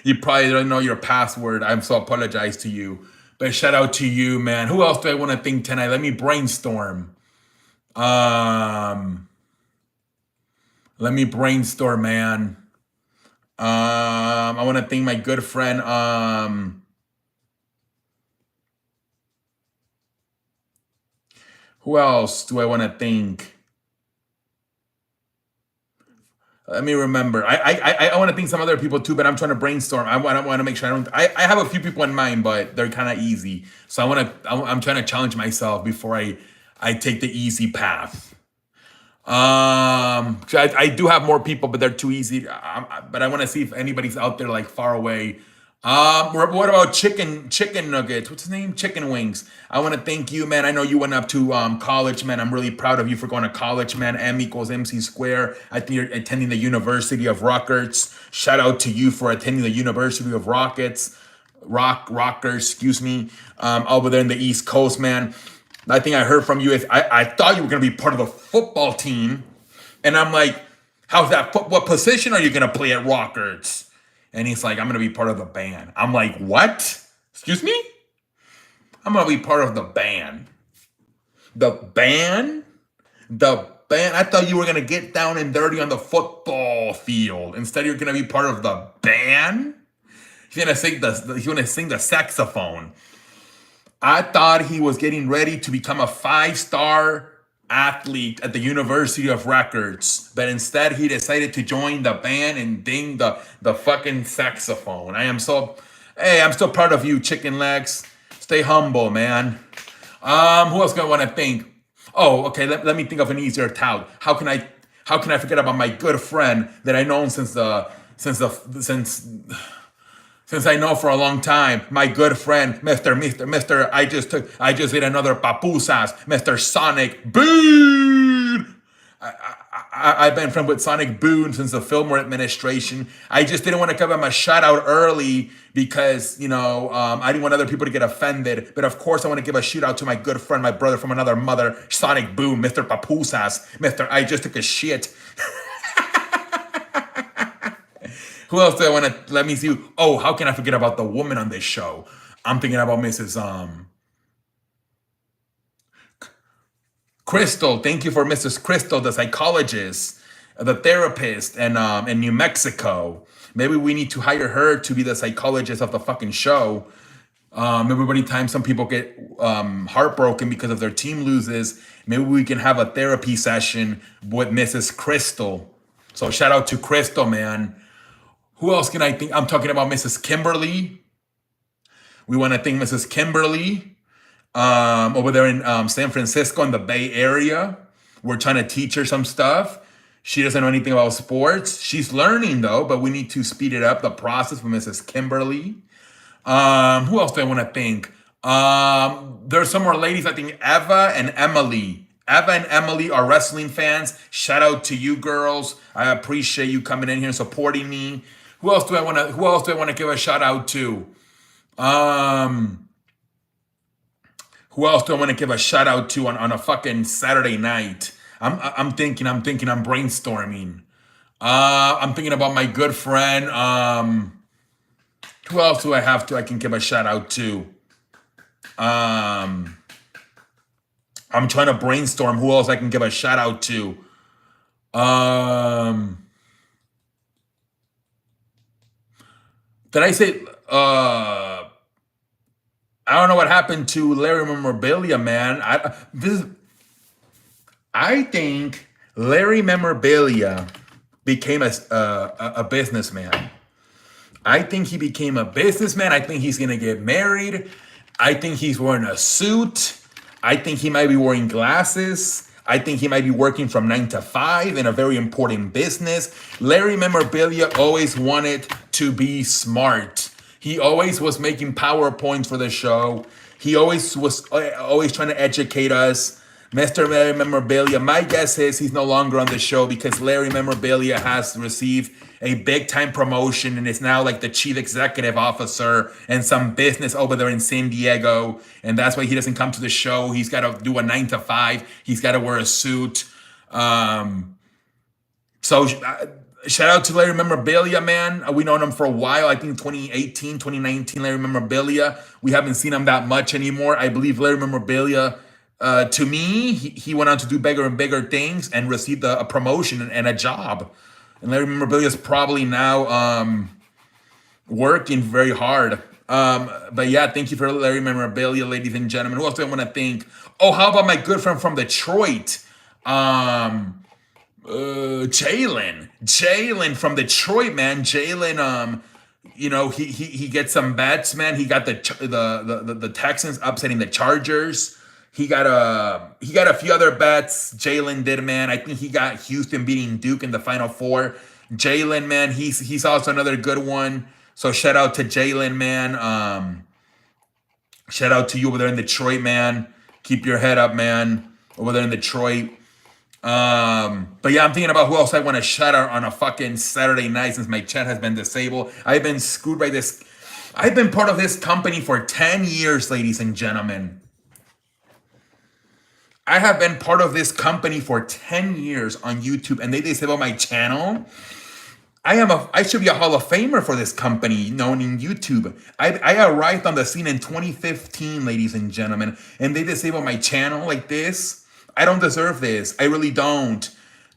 You probably don't know your password. I'm so apologize to you. But shout out to you, man. Who else do I want to thank tonight? Let me brainstorm. Let me brainstorm, man. I want to thank my good friend. Who else do I want to thank? Let me remember. I want to thank some other people too, but I'm trying to brainstorm. I want to make sure I have a few people in mind, but they're kind of easy. So I'm trying to challenge myself before I take the easy path. I do have more people, but they're too easy. But I want to see if anybody's out there like far away. What about chicken nuggets? What's his name? Chicken wings. I want to thank you, man. I know you went up to college, man. I'm really proud of you for going to college, man. M=MC square. I think you're attending the University of Rutgers. Shout out to you for attending the University of Rutgers, excuse me. Over there in the East Coast, man. I think I heard from you. I thought you were going to be part of the football team. And I'm like, how's that? What position are you going to play at Rutgers? And he's like, I'm going to be part of the band. I'm like, what? Excuse me? I'm going to be part of the band. The band? The band? I thought you were gonna get down and dirty on the football field. Instead, you're gonna be part of the band. He's gonna sing the saxophone. I thought he was getting ready to become a 5-star athlete at the University of Records, but instead he decided to join the band and ding the fucking saxophone. Hey, I'm still proud of you, chicken legs. Stay humble, man. Who else gonna want to think? Oh, okay. Let me think of an easier tout. How can I forget about my good friend that I known since I know for a long time, my good friend, Mr. I just did another papusas, Mr. Sonic Boone. I've been friends with Sonic Boone since the Fillmore administration. I just didn't want to give him a shout out early because, I didn't want other people to get offended. But of course, I want to give a shout out to my good friend, my brother from another mother, Sonic Boone, Mr. Papusas, Mr. I just took a shit. Who else do I want to let me see? Oh, how can I forget about the woman on this show? I'm thinking about Mrs. Crystal. Thank you for Mrs. Crystal, the psychologist, the therapist, and in New Mexico. Maybe we need to hire her to be the psychologist of the fucking show. Every time some people get heartbroken because of their team loses, maybe we can have a therapy session with Mrs. Crystal. So shout out to Crystal, man. Who else can I think? I'm talking about Mrs. Kimberly. We want to thank Mrs. Kimberly over there in San Francisco in the Bay Area. We're trying to teach her some stuff. She doesn't know anything about sports. She's learning though, but we need to speed it up, the process with Mrs. Kimberly. Who else do I want to thank? There's some more ladies, I think Eva and Emily. Eva and Emily are wrestling fans. Shout out to you girls. I appreciate you coming in here and supporting me. Who else do I want to give a shout out to? Who else do I want to give a shout out to on a fucking Saturday night? I'm brainstorming. I'm thinking about my good friend. Who else do I can give a shout out to? I'm trying to brainstorm who else I can give a shout out to. Did I say I don't know what happened to Larry Memorabilia, man. I think Larry Memorabilia became a businessman. I think he became a businessman. I think he's gonna get married. I think he's wearing a suit. I think he might be wearing glasses. I think he might be working from 9 to 5 in a very important business. Larry Memorabilia always wanted to be smart. He always was making PowerPoints for the show. He always was trying to educate us. Mr. Larry Memorabilia, my guess is he's no longer on the show because Larry Memorabilia has received a big time promotion and is now like the chief executive officer in some business over there in San Diego. And that's why he doesn't come to the show. He's got to do a 9 to 5. He's got to wear a suit. Shout out to Larry Memorabilia, man. We known him for a while. I think 2018, 2019, Larry Memorabilia. We haven't seen him that much anymore. I believe Larry Memorabilia, to me, he went on to do bigger and bigger things and received a promotion and a job. And Larry Memorabilia is probably now working very hard. But yeah, thank you for Larry Memorabilia, ladies and gentlemen. Who else do I want to thank? Oh, how about my good friend from Detroit? Jalen from Detroit, man. Jalen, he gets some bets, man. He got the Texans upsetting the Chargers. He got a few other bets. Jalen did, man. I think he got Houston beating Duke in the Final Four. Jalen, man, he's also another good one. So shout out to Jalen, man. Shout out to you over there in Detroit, man. Keep your head up, man. Over there in Detroit. But yeah, I'm thinking about who else I want to shout out on a fucking Saturday night since my chat has been disabled. I've been screwed by this. I've been part of this company for 10 years, ladies and gentlemen. I have been part of this company for 10 years on YouTube, and they disabled my channel. I should be a Hall of Famer for this company known in YouTube. I arrived on the scene in 2015, ladies and gentlemen, and they disabled my channel like this. I don't deserve this. I really don't.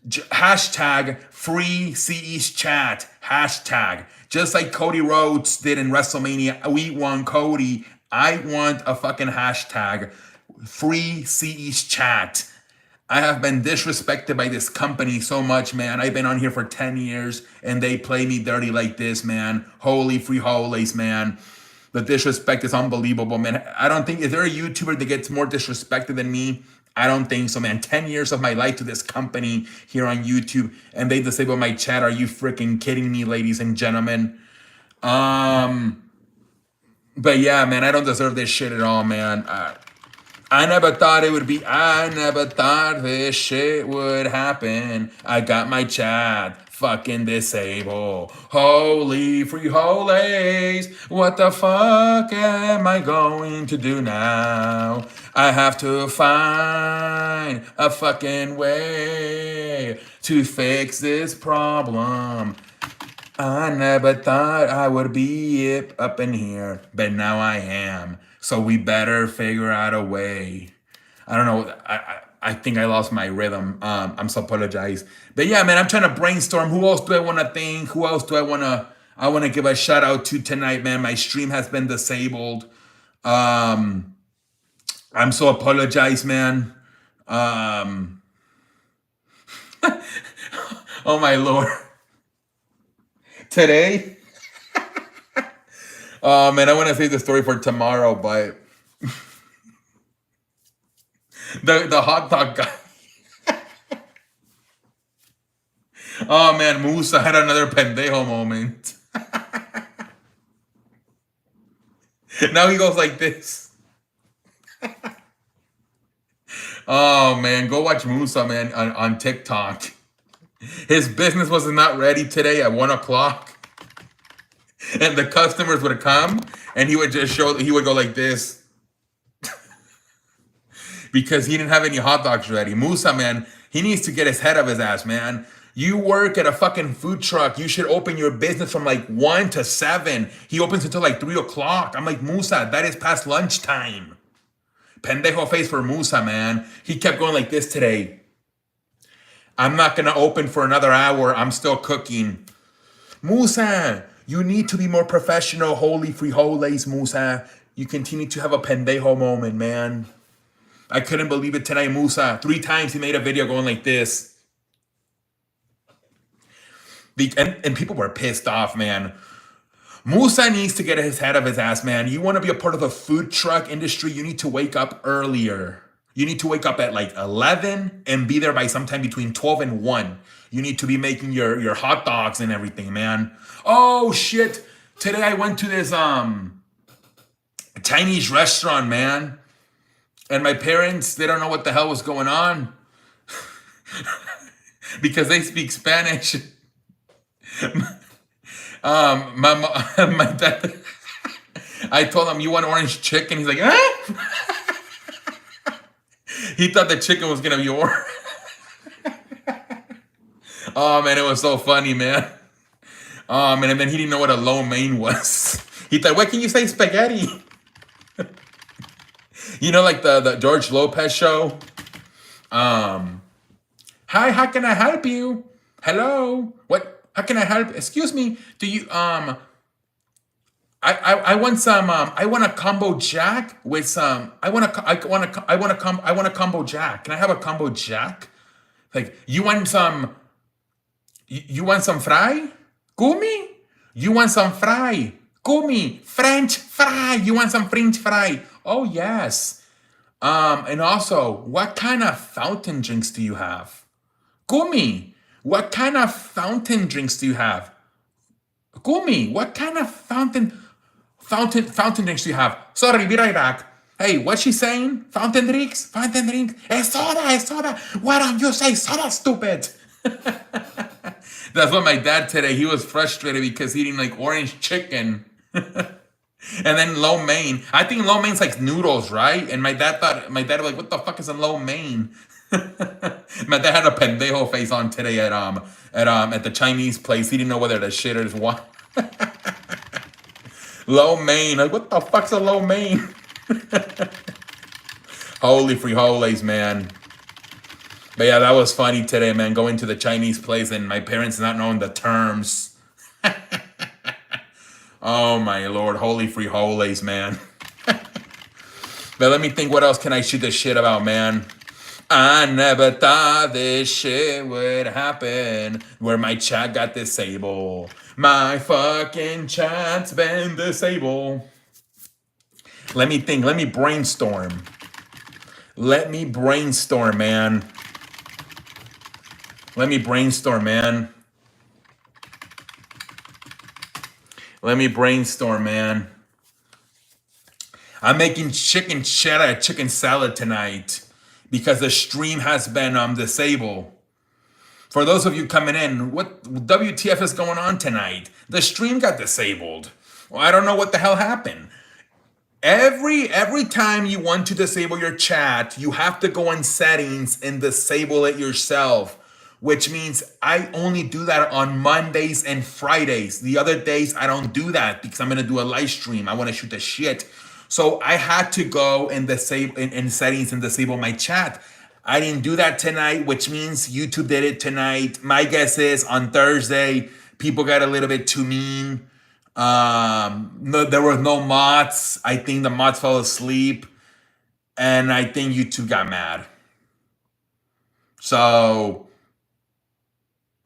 Hashtag free CE's chat. Hashtag. Just like Cody Rhodes did in WrestleMania. We won Cody. I want a fucking hashtag. Free CE's chat. I have been disrespected by this company so much, man. I've been on here for 10 years and they play me dirty like this, man. Holy free holies, man. The disrespect is unbelievable, man. I don't think, is there a YouTuber that gets more disrespected than me? I don't think so, man. 10 years of my life to this company here on YouTube and they disable my chat. Are you freaking kidding me, ladies and gentlemen? But yeah, man, I don't deserve this shit at all, man. I never thought it would be, I never thought this shit would happen. I got my chat fucking disabled. Holy free holies. What the fuck am I going to do now? I have to find a fucking way to fix this problem. I never thought I would be up in here, but now I am. So we better figure out a way. I don't know. I think I lost my rhythm. I'm so apologize. But yeah, man, I'm trying to brainstorm. Who else do I want to thank? Who else do I want to give a shout out to tonight, man? My stream has been disabled. I'm so apologize, man. Oh my Lord. Today, oh man, I want to save the story for tomorrow, but the hot dog guy. Oh man, Musa had another pendejo moment. Now he goes like this. Oh man, go watch Musa, man, on TikTok. His business was not ready today at 1 o'clock. And the customers would come and he would just he would go like this. Because he didn't have any hot dogs ready. Musa, man, he needs to get his head up his ass, man. You work at a fucking food truck. You should open your business from like 1 to 7. He opens until like 3 o'clock. I'm like, Musa, that is past lunchtime. Pendejo face for Musa, man. He kept going like this today. I'm not going to open for another hour. I'm still cooking. Musa, you need to be more professional. Holy frijoles, Musa. You continue to have a pendejo moment, man. I couldn't believe it tonight, Musa. 3 times he made a video going like this. And people were pissed off, man. Musa needs to get his head of his ass, man. You want to be a part of the food truck industry, you need to wake up earlier. You need to wake up at like 11 and be there by sometime between 12 and 1. You need to be making your hot dogs and everything, man. Oh, shit. Today I went to this Chinese restaurant, man. And my parents, they don't know what the hell was going on. Because they speak Spanish. My dad, I told him, you want orange chicken? He's like, ah? He thought the chicken was gonna be orange. Oh man, it was so funny, man. Oh man, and then he didn't know what a lo mein was. He thought, what can you say, spaghetti? You know, like the George Lopez show. Hi, how can I help you? Hello, what? How can I help? Excuse me. Do you I want some I want a combo jack with some I want a combo jack. Can I have a combo jack? Like you want some fry? Gumi? You want some fry? Gumi, French fry. You want some French fry? Oh yes. And also, what kind of fountain drinks do you have? Gumi, what kind of fountain drinks do you have? Gumi, what kind of fountain drinks do you have? Sorry, be right back. Hey, what's she saying? Fountain drinks? Fountain drinks? It's soda. Why don't you say soda, stupid? That's what my dad today, he was frustrated because he didn't like orange chicken. And then lo mein. I think lo mein's like noodles, right? And my dad was like, what the fuck is a lo mein? Man, they had a pendejo face on today at the Chinese place. He didn't know whether to shit or what. Lo mein. Like, what the fuck's a lo mein? Holy frijoles, man. But yeah, that was funny today, man. Going to the Chinese place and my parents not knowing the terms. Oh my lord, holy frijoles, man. But let me think, what else can I shoot the shit about, man? I never thought this shit would happen, where my chat got disabled. My fucking chat's been disabled. Let me think, let me brainstorm. Let me brainstorm, man. Let me brainstorm, man. Let me brainstorm, man. I'm making chicken cheddar chicken salad tonight because the stream has been disabled. For those of you coming in, what WTF is going on tonight? The stream got disabled. Well, I don't know what the hell happened. Every time you want to disable your chat, you have to go in settings and disable it yourself, which means I only do that on Mondays and Fridays. The other days I don't do that because I'm gonna do a live stream. I want to shoot the shit. So I had to go and disable in settings and disable my chat. I didn't do that tonight, which means YouTube did it tonight. My guess is on Thursday, people got a little bit too mean. No, there were no mods. I think the mods fell asleep, and I think YouTube got mad. So,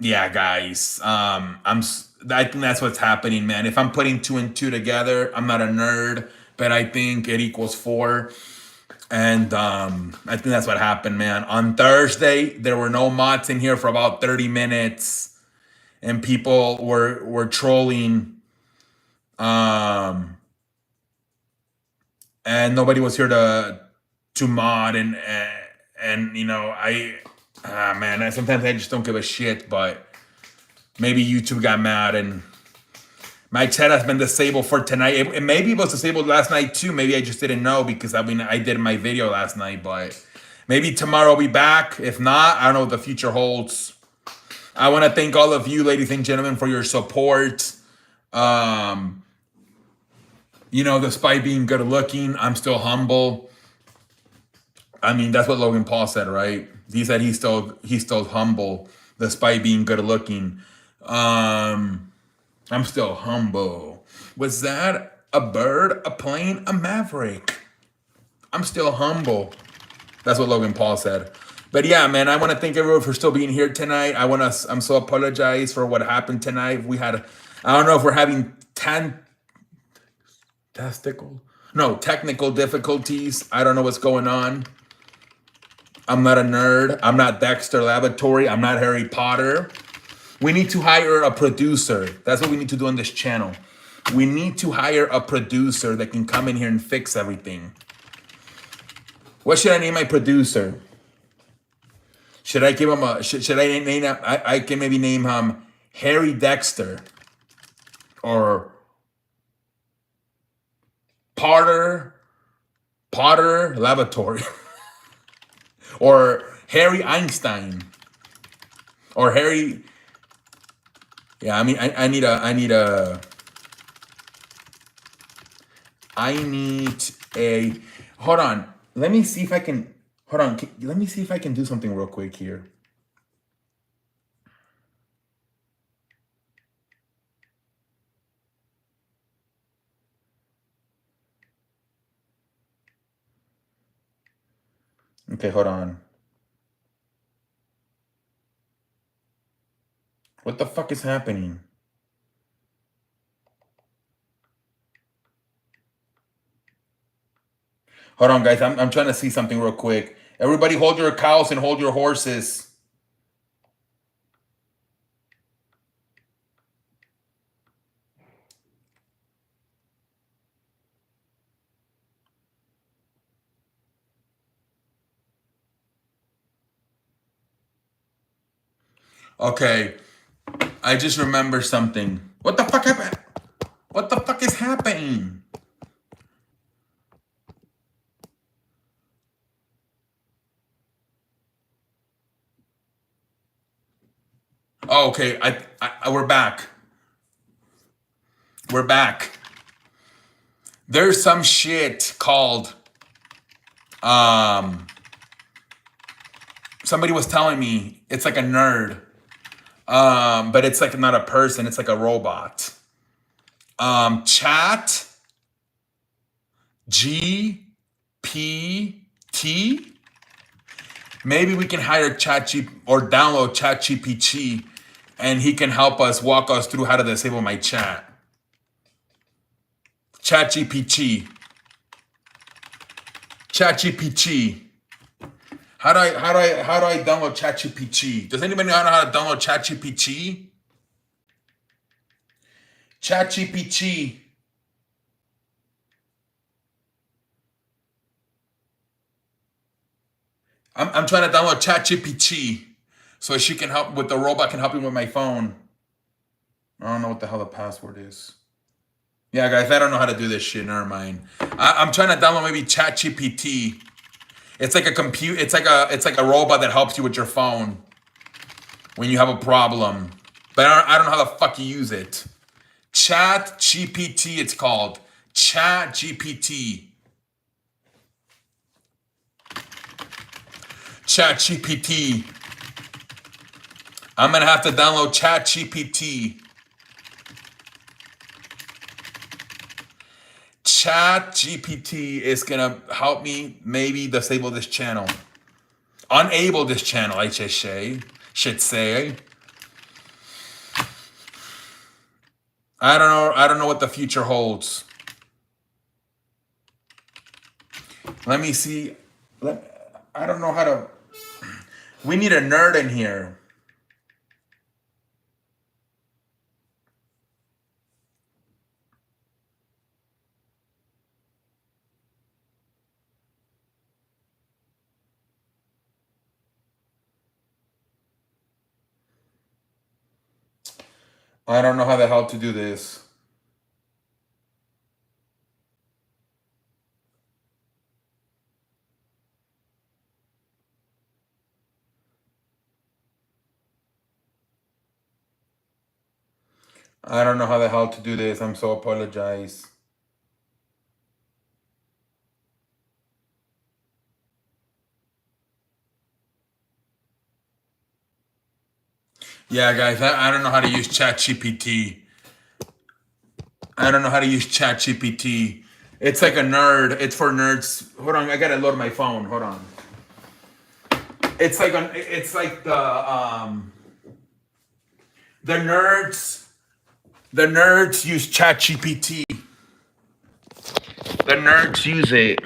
yeah, guys. I think that's what's happening, man. If I'm putting 2 and 2 together, I'm not a nerd, but I think it equals 4. And I think that's what happened, man. On Thursday, there were no mods in here for about 30 minutes, and people were trolling. And nobody was here to mod and you know, man, sometimes I just don't give a shit, but maybe YouTube got mad and my chat has been disabled for tonight. Maybe it was disabled last night too. Maybe I just didn't know because I did my video last night, but maybe tomorrow I'll be back. If not, I don't know what the future holds. I want to thank all of you, ladies and gentlemen, for your support. You know, despite being good looking, I'm still humble. I mean, that's what Logan Paul said, right? He said he's still humble despite being good looking. I'm still humble. Was that a bird, a plane, a maverick? I'm still humble. That's what Logan Paul said. But yeah, man, I want to thank everyone for still being here tonight. I'm so apologize for what happened tonight. I don't know if we're having technical difficulties. I don't know what's going on. I'm not a nerd. I'm not Dexter Laboratory. I'm not Harry Potter. We need to hire a producer. That's what we need to do on this channel. We need to hire a producer that can come in here and fix everything. What should I name my producer? Should I give him should I name him, I can maybe name him Harry Dexter or Potter Laboratory or Harry Einstein or Harry. Yeah, I mean, I need a, hold on. Let me see if I can, hold on. Let me see if I can do something real quick here. Okay, hold on. What the fuck is happening? Hold on, guys. I'm trying to see something real quick. Everybody hold your cows and hold your horses. Okay. I just remember something. What the fuck happened? What the fuck is happening? Oh, okay. We're back. We're back. There's some shit called somebody was telling me it's like a nerd. But it's like not a person, it's like a robot. Chat GPT. Maybe we can hire ChatGPT or download ChatGPT and he can help us walk us through how to disable my chat. ChatGPT. ChatGPT. How do I download ChatGPT? Does anybody know how to download ChatGPT? ChatGPT. I'm trying to download ChatGPT so she can help with the robot can help me with my phone. I don't know what the hell the password is. Yeah, guys, I don't know how to do this shit. Never mind. I'm trying to download maybe ChatGPT. It's like a compute. It's like a robot that helps you with your phone when you have a problem. But I don't know how the fuck you use it. ChatGPT. It's called ChatGPT. ChatGPT. I'm gonna have to download ChatGPT. ChatGPT is gonna help me maybe disable this channel. Unable this channel, I should say. I don't know what the future holds. Let me see. I don't know how to. We need a nerd in here. I don't know how the hell to do this. I don't know how the hell to do this. I'm so apologize. Yeah, guys, I don't know how to use ChatGPT. I don't know how to use ChatGPT. It's like a nerd. It's for nerds. Hold on, I gotta load my phone. Hold on. It's like the nerds. The nerds use ChatGPT. The nerds use it.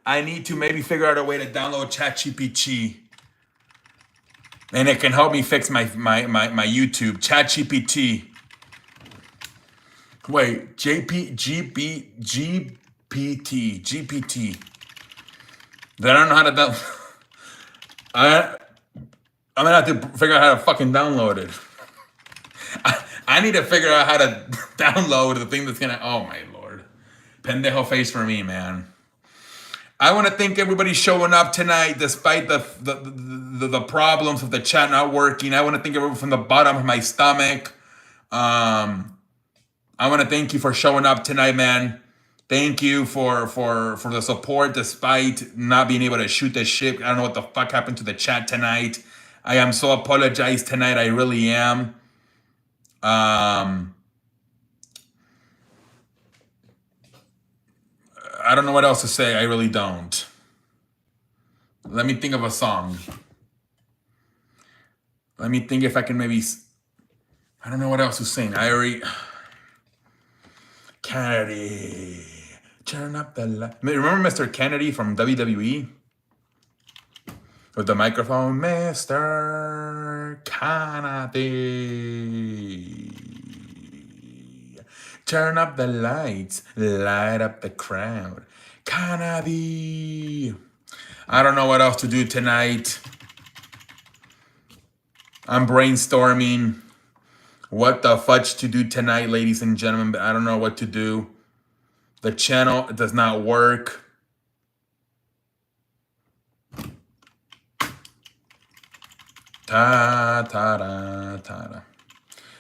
I need to maybe figure out a way to download ChatGPT. And it can help me fix my YouTube. ChatGPT. Wait, GPT. Then I don't know how to download. I'm gonna have to figure out how to fucking download it. I need to figure out how to download the thing that's gonna. Oh my lord, pendejo face for me, man. I want to thank everybody showing up tonight, despite the problems of the chat not working. I want to thank everyone from the bottom of my stomach. I want to thank you for showing up tonight, man. Thank you for the support, despite not being able to shoot this shit. I don't know what the fuck happened to the chat tonight. I am so apologized tonight. I really am. I don't know what else to say. I really don't. Let me think of a song. Let me think if I can maybe. I don't know what else to sing. I already. Kennedy. Turn up the light. Remember Mr. Kennedy from WWE? With the microphone. Mr. Kennedy. Turn up the lights. Light up the crowd. Kennedy. I don't know what else to do tonight. I'm brainstorming what the fudge to do tonight, ladies and gentlemen, but I don't know what to do. The channel does not work. Ta ta da ta da.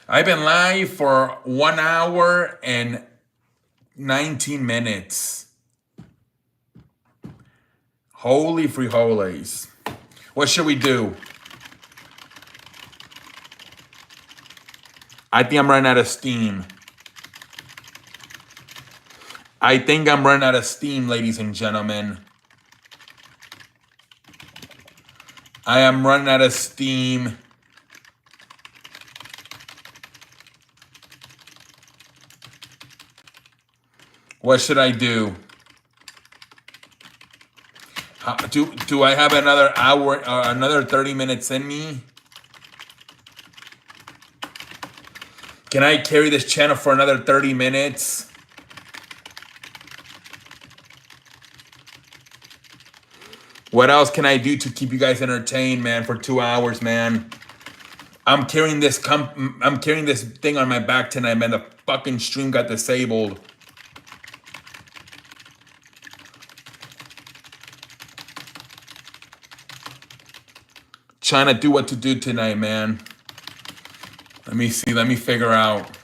I've been live for 1 hour and 19 minutes. Holy frijoles. What should we do? I think I'm running out of steam. I think I'm running out of steam, ladies and gentlemen. I am running out of steam. What should I do? Do I have another hour or another 30 minutes in me? Can I carry this channel for another 30 minutes? What else can I do to keep you guys entertained, man, for 2 hours, man? I'm carrying this thing on my back tonight, man. The fucking stream got disabled. Trying to do what to do tonight, man. Let me see. Let me figure out.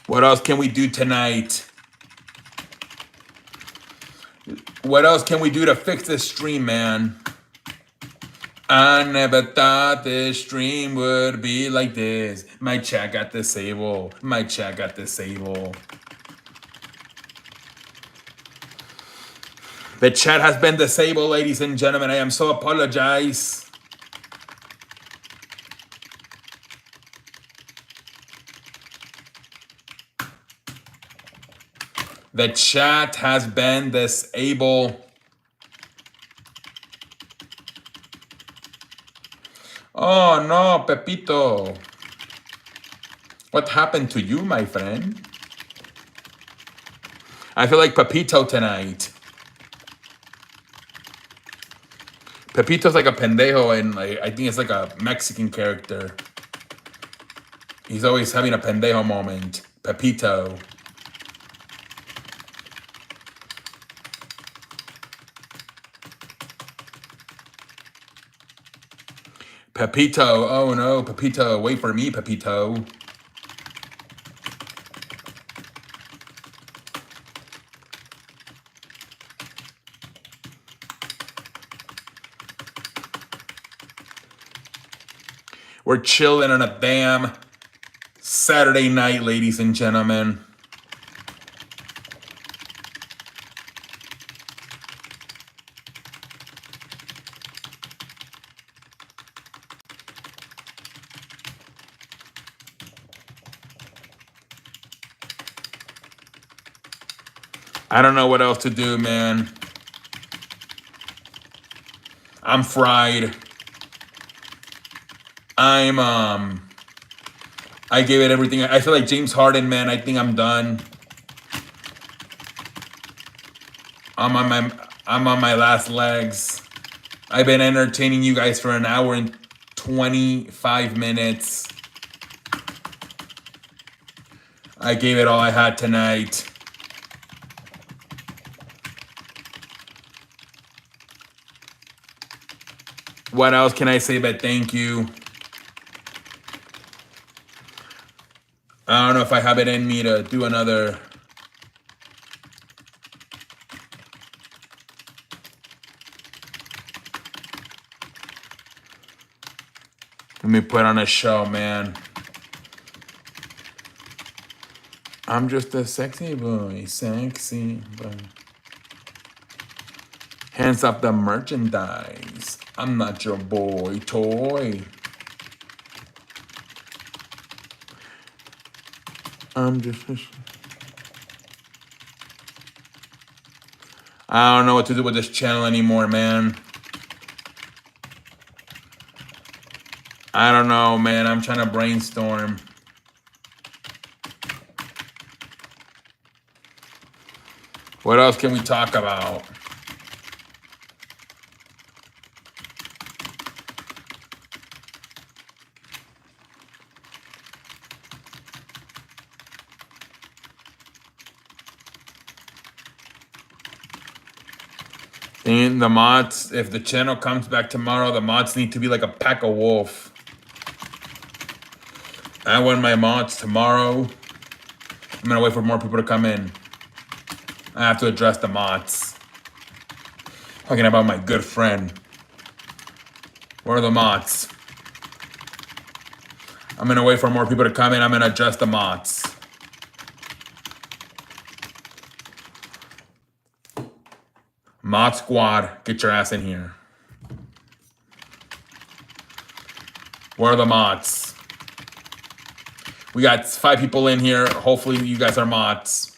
What else can we do tonight? What else can we do to fix this stream, man? I never thought this stream would be like this. My chat got disabled. My chat got disabled. The chat has been disabled, ladies and gentlemen. I am so apologize. The chat has been disabled. Oh no, Pepito. What happened to you, my friend? I feel like Pepito tonight. Pepito's like a pendejo, and like, I think it's like a Mexican character. He's always having a pendejo moment. Pepito. Pepito. Oh no, Pepito. Wait for me, Pepito. We're chilling on a damn Saturday night, ladies and gentlemen. I don't know what else to do, man. I'm fried. I gave it everything. I feel like James Harden, man. I think I'm done. I'm on my last legs. I've been entertaining you guys for 1 hour and 25 minutes. I gave it all I had tonight. What else can I say but thank you? I don't know if I have it in me to do another. Let me put on a show, man. I'm just a sexy boy, sexy boy. Hands off the merchandise. I'm not your boy toy. I'm just... I don't know what to do with this channel anymore, man. I don't know, man. I'm trying to brainstorm. What else can we talk about? think the mods, if the channel comes back tomorrow, the mods need to be like a pack of wolf. I want my mods tomorrow. I'm gonna wait for more people to come in. I have to address the mods. Talking about my good friend. Where are the mods? I'm gonna wait for more people to come in. I'm gonna address the mods. Mod squad, get your ass in here. Where are the mods? We got 5 people in here. Hopefully you guys are mods.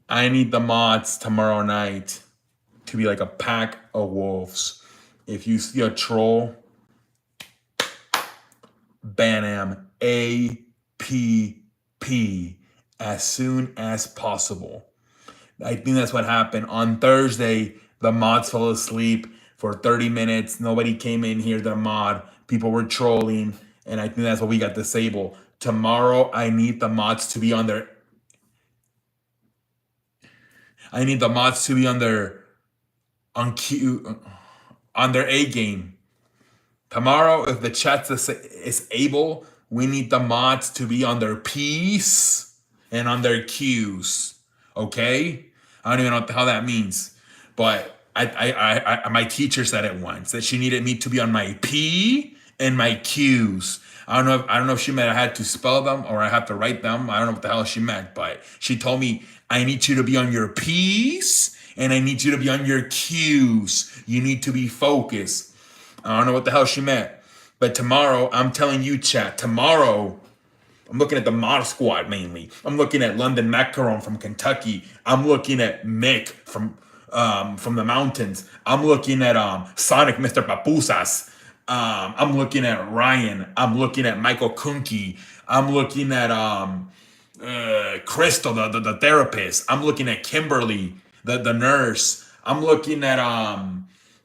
I need the mods tomorrow night to be like a pack of wolves. If you see a troll, ban him APP as soon as possible. I think that's what happened. On Thursday, the mods fell asleep for 30 minutes. Nobody came in here, the mod. People were trolling, and I think that's what we got disabled. Tomorrow, I need the mods to be on their... I need the mods to be on their... on their A game. Tomorrow, if the chat is able, we need the mods to be on their P's and on their Q's. Okay? I don't even know what the hell that means. But my teacher said it once, that she needed me to be on my P and my Q's. I don't know if she meant I had to spell them or I have to write them. I don't know what the hell she meant, but she told me, I need you to be on your P's and I need you to be on your Q's. You need to be focused. I don't know what the hell she meant. But tomorrow, I'm telling you, chat, tomorrow, I'm looking at the mod squad mainly. I'm looking at London Macaron from Kentucky. I'm looking at Mick from the mountains. I'm looking at Sonic Mr. Papusas. I'm looking at Ryan. I'm looking at Michael Kunke. I'm looking at Crystal, the therapist. I'm looking at Kimberly, the nurse. I'm looking at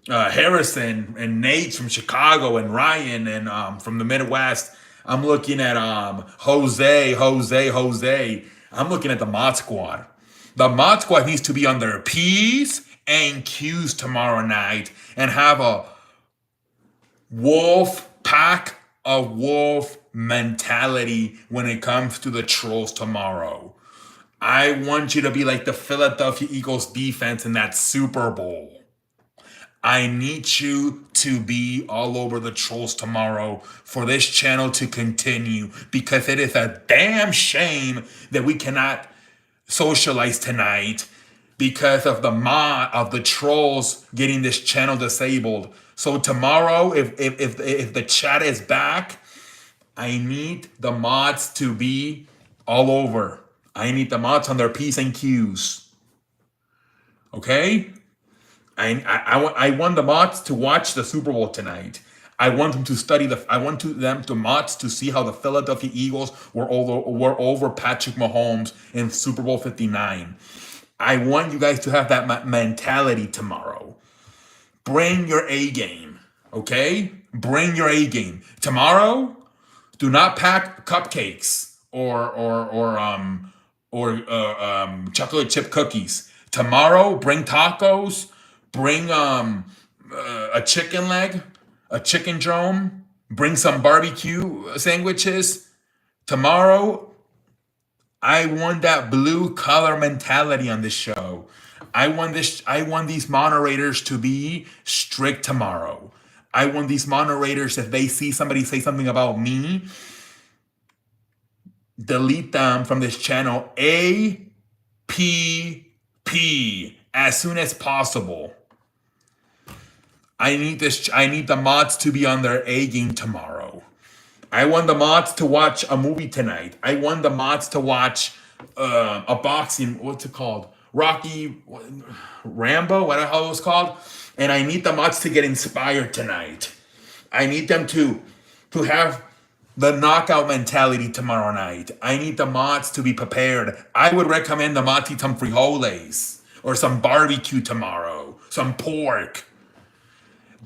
Harrison and Nate from Chicago and Ryan and from the Midwest. I'm looking at Jose. I'm looking at the mod squad. The mod squad needs to be on their P's and Q's tomorrow night and have a wolf pack of wolf mentality when it comes to the trolls tomorrow. I want you to be like the Philadelphia Eagles defense in that Super Bowl. I need you to be all over the trolls tomorrow for this channel to continue, because it is a damn shame that we cannot socialize tonight because of the trolls getting this channel disabled. So tomorrow, if the chat is back, I need the mods to be all over. I need the mods on their P's and Q's. Okay? I want the mods to watch the Super Bowl tonight. I want them to study the mods to see how the Philadelphia Eagles were over Patrick Mahomes in Super Bowl 59. I want you guys to have that mentality tomorrow. Bring your A game, okay? Bring your A game. Tomorrow, do not pack cupcakes or chocolate chip cookies. Tomorrow, bring tacos. Bring a chicken leg, a chicken dome. Bring some barbecue sandwiches. Tomorrow, I want that blue collar mentality on this show. I want these moderators to be strict tomorrow. I want these moderators, if they see somebody say something about me, delete them from this channel APP as soon as possible. I need the mods to be on their A game tomorrow. I want the mods to watch a movie tonight. I want the mods to watch a boxing, what's it called? Rocky Rambo, what the hell it was called? And I need the mods to get inspired tonight. I need them to have the knockout mentality tomorrow night. I need the mods to be prepared. I would recommend the mods eat some frijoles or some barbecue tomorrow, some pork.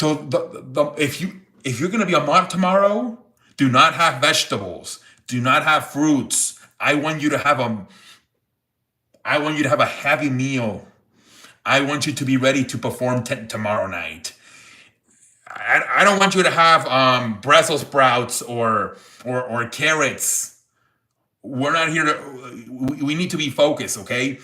If you're gonna be a mod tomorrow, do not have vegetables. Do not have fruits. I want you to have a heavy meal. I want you to be ready to perform tomorrow night. I don't want you to have Brussels sprouts or carrots. We're not here to. We need to be focused, okay?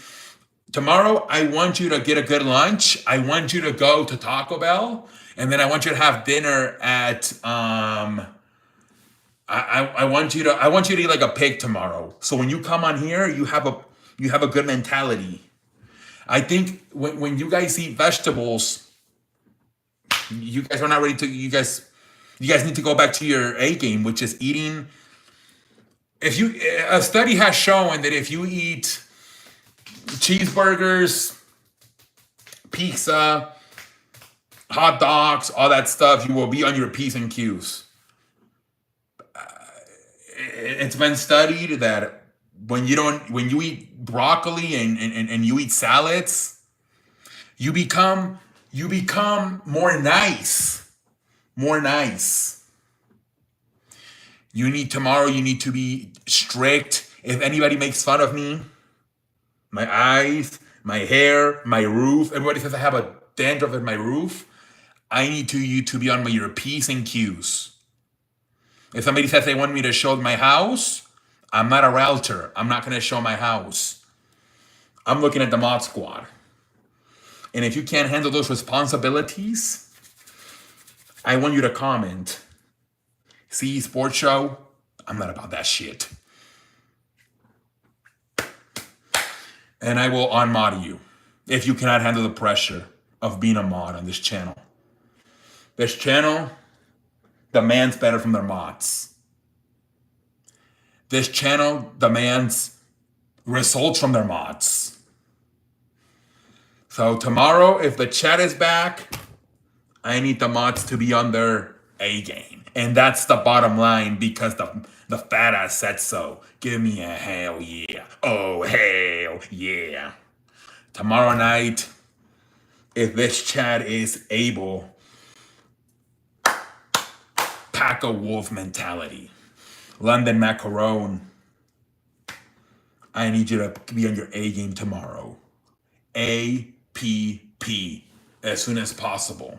Tomorrow, I want you to get a good lunch. I want you to go to Taco Bell, and then I want you to have dinner at. I want you to eat like a pig tomorrow. So when you come on here, you have a good mentality. I think when you guys eat vegetables, you guys are not ready to. You guys need to go back to your A game, which is eating. If you A study has shown that if you eat cheeseburgers, pizza, hot dogs, all that stuff, you will be on your P's and Q's. It's been studied that when you eat broccoli and you eat salads, you become more nice. More nice. You need to be strict. If anybody makes fun of me, my eyes, my hair, my roof, everybody says I have a dandruff in my roof, I need you to be on your P's and Q's. If somebody says they want me to show my house, I'm not a realtor. I'm not going to show my house. I'm looking at the mod squad. And if you can't handle those responsibilities, I want you to comment. See, sports show, I'm not about that shit. And I will unmod you if you cannot handle the pressure of being a mod on this channel. This channel demands better from their mods. This channel demands results from their mods. So tomorrow, if the chat is back, I need the mods to be on their A game. And that's the bottom line because the fat ass said so. Give me a hell yeah. Oh, hell yeah. Tomorrow night, if this chat is able, pack a wolf mentality. London Macaron, I need you to be on your A game tomorrow. APP as soon as possible.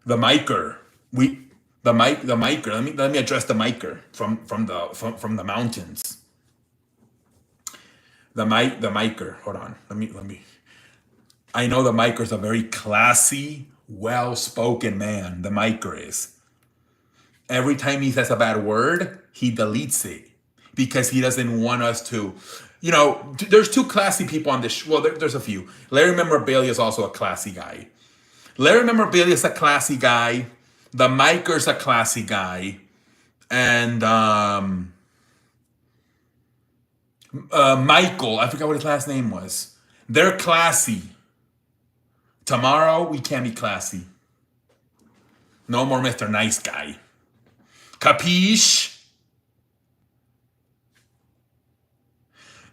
The micer, the micer. Let me address the micer from the mountains. The micer. Hold on. Let me. I know the micer is a very classy, well-spoken man. The micer is. Every time he says a bad word, he deletes it because he doesn't want us to. You know, there's two classy people on this. Well, there's a few. Larry Memorabilia is also a classy guy. Larry Memorabilia is a classy guy. The Miker's a classy guy. And Michael, I forgot what his last name was. They're classy. Tomorrow, we can't be classy. No more Mr. Nice Guy. Capiche?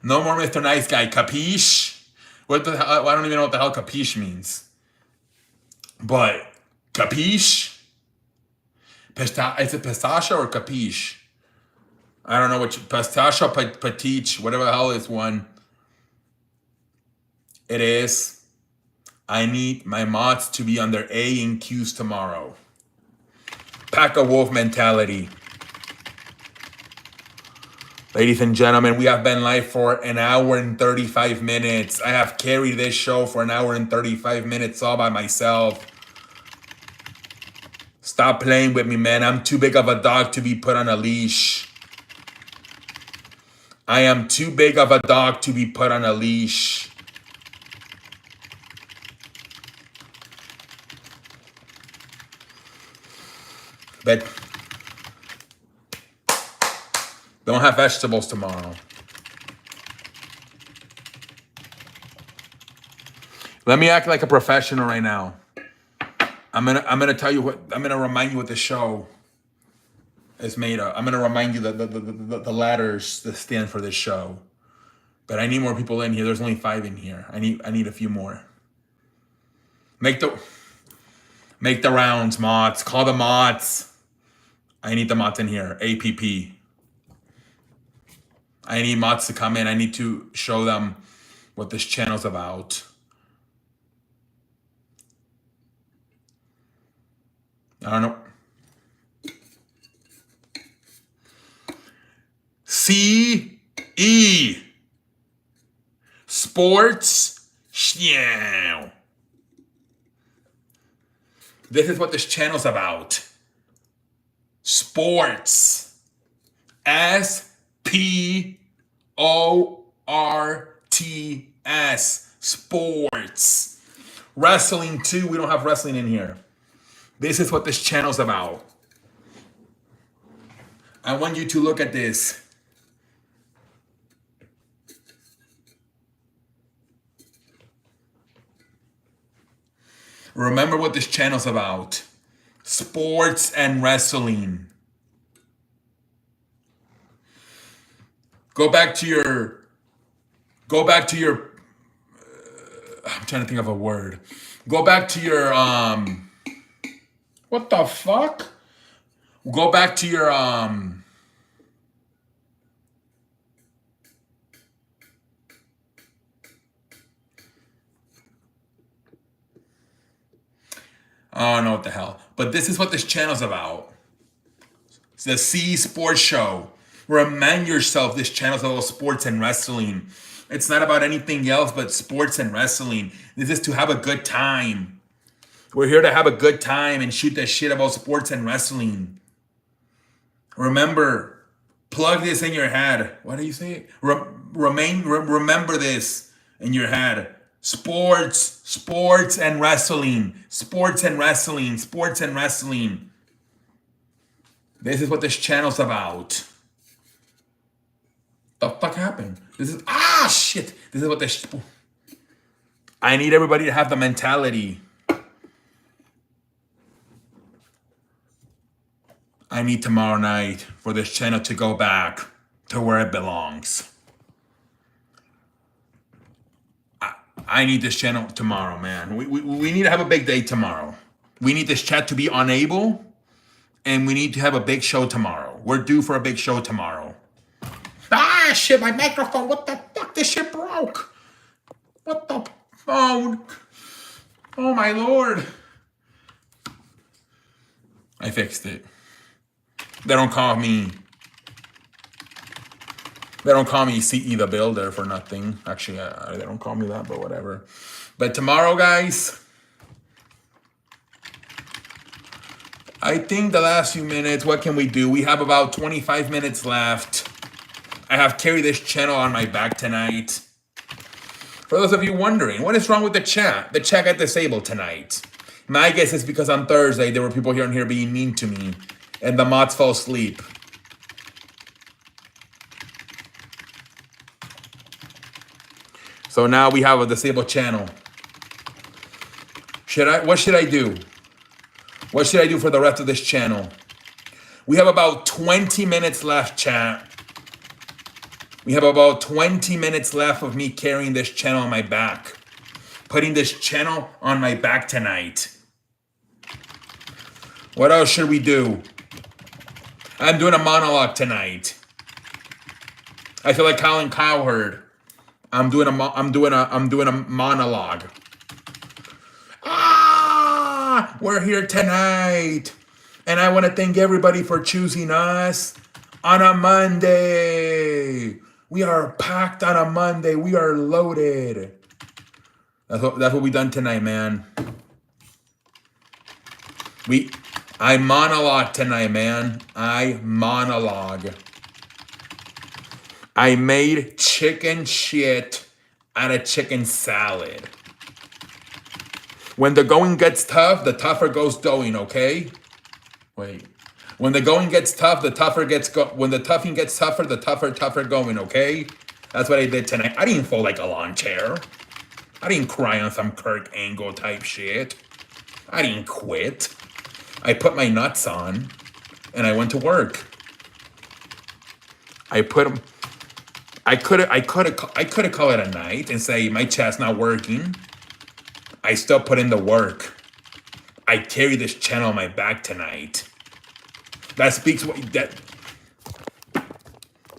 No more Mr. Nice Guy. Capiche? What the hell? I don't even know what the hell capiche means. But, capiche? Is it pistachio or capiche? I don't know which. Pistachio, petite, whatever the hell is one. It is. I need my mods to be on their A and Q's tomorrow. Pack a wolf mentality. Ladies and gentlemen, we have been live for an hour and 35 minutes. I have carried this show for an hour and 35 minutes all by myself. Stop playing with me, man. I'm too big of a dog to be put on a leash. I am too big of a dog to be put on a leash. But don't have vegetables tomorrow. Let me act like a professional right now. I'm gonna tell you what. I'm gonna remind you what the show is made of. I'm gonna remind you the letters that stand for this show. But I need more people in here. There's only 5 in here. I need a few more. Make the rounds, mods. Call the mods. I need the mods in here. APP. I need mods to come in. I need to show them what this channel's about. I don't know. C-E. Sports. Yeah. This is what this channel's about. Sports. S-P-O-R-T-S. Sports. Wrestling too. We don't have wrestling in here. This is what this channel's about. I want you to look at this. Remember what this channel's about. Sports and wrestling. Go back to your, I'm trying to think of a word. Go back to your, what the fuck? Go back to your, I don't know what the hell. But this is what this channel's about. It's the C Sports Show. Remind yourself this channel's about sports and wrestling. It's not about anything else but sports and wrestling. This is to have a good time. We're here to have a good time and shoot the shit about sports and wrestling. Remember, plug this in your head. What do you say? Remember this in your head. Sports and wrestling. Sports and wrestling. Sports and wrestling. This is what this channel's about. The fuck happened? This is shit. This is what this. I need everybody to have the mentality. I need tomorrow night for this channel to go back to where it belongs. I need this channel tomorrow, man. We need to have a big day tomorrow. We need this chat to be unable, and we need to have a big show tomorrow. We're due for a big show tomorrow. Shit, my microphone. What the fuck? This shit broke. What the phone? Oh, my Lord. I fixed it. They don't call me CE the Builder for nothing. Actually, they don't call me that, but whatever. But tomorrow, guys, I think the last few minutes, what can we do? We have about 25 minutes left. I have carried this channel on my back tonight. For those of you wondering, what is wrong with the chat? The chat got disabled tonight. My guess is because on Thursday, there were people here and here being mean to me, and the mods fell asleep. So now we have a disabled channel. What should I do? What should I do for the rest of this channel? We have about 20 minutes left, chat. We have about 20 minutes left of me carrying this channel on my back. Putting this channel on my back tonight. What else should we do? I'm doing a monologue tonight. I feel like Colin Cowherd. I'm doing a monologue. We're here tonight, and I want to thank everybody for choosing us on a Monday. We are packed on a Monday. We are loaded. That's what we done tonight, man. I monologue tonight, man. I monologue. I made chicken shit out of chicken salad. When the going gets tough, the tougher goes going, okay? Wait. When the going gets tough, the tougher gets when the toughing gets tougher, the tougher going, okay? That's what I did tonight. I didn't fold like a lawn chair. I didn't cry on some Kurt Angle type shit. I didn't quit. I put my nuts on and I went to work. I could have called it a night and say my chat's not working. I still put in the work. I carry this channel on my back tonight. That speaks what that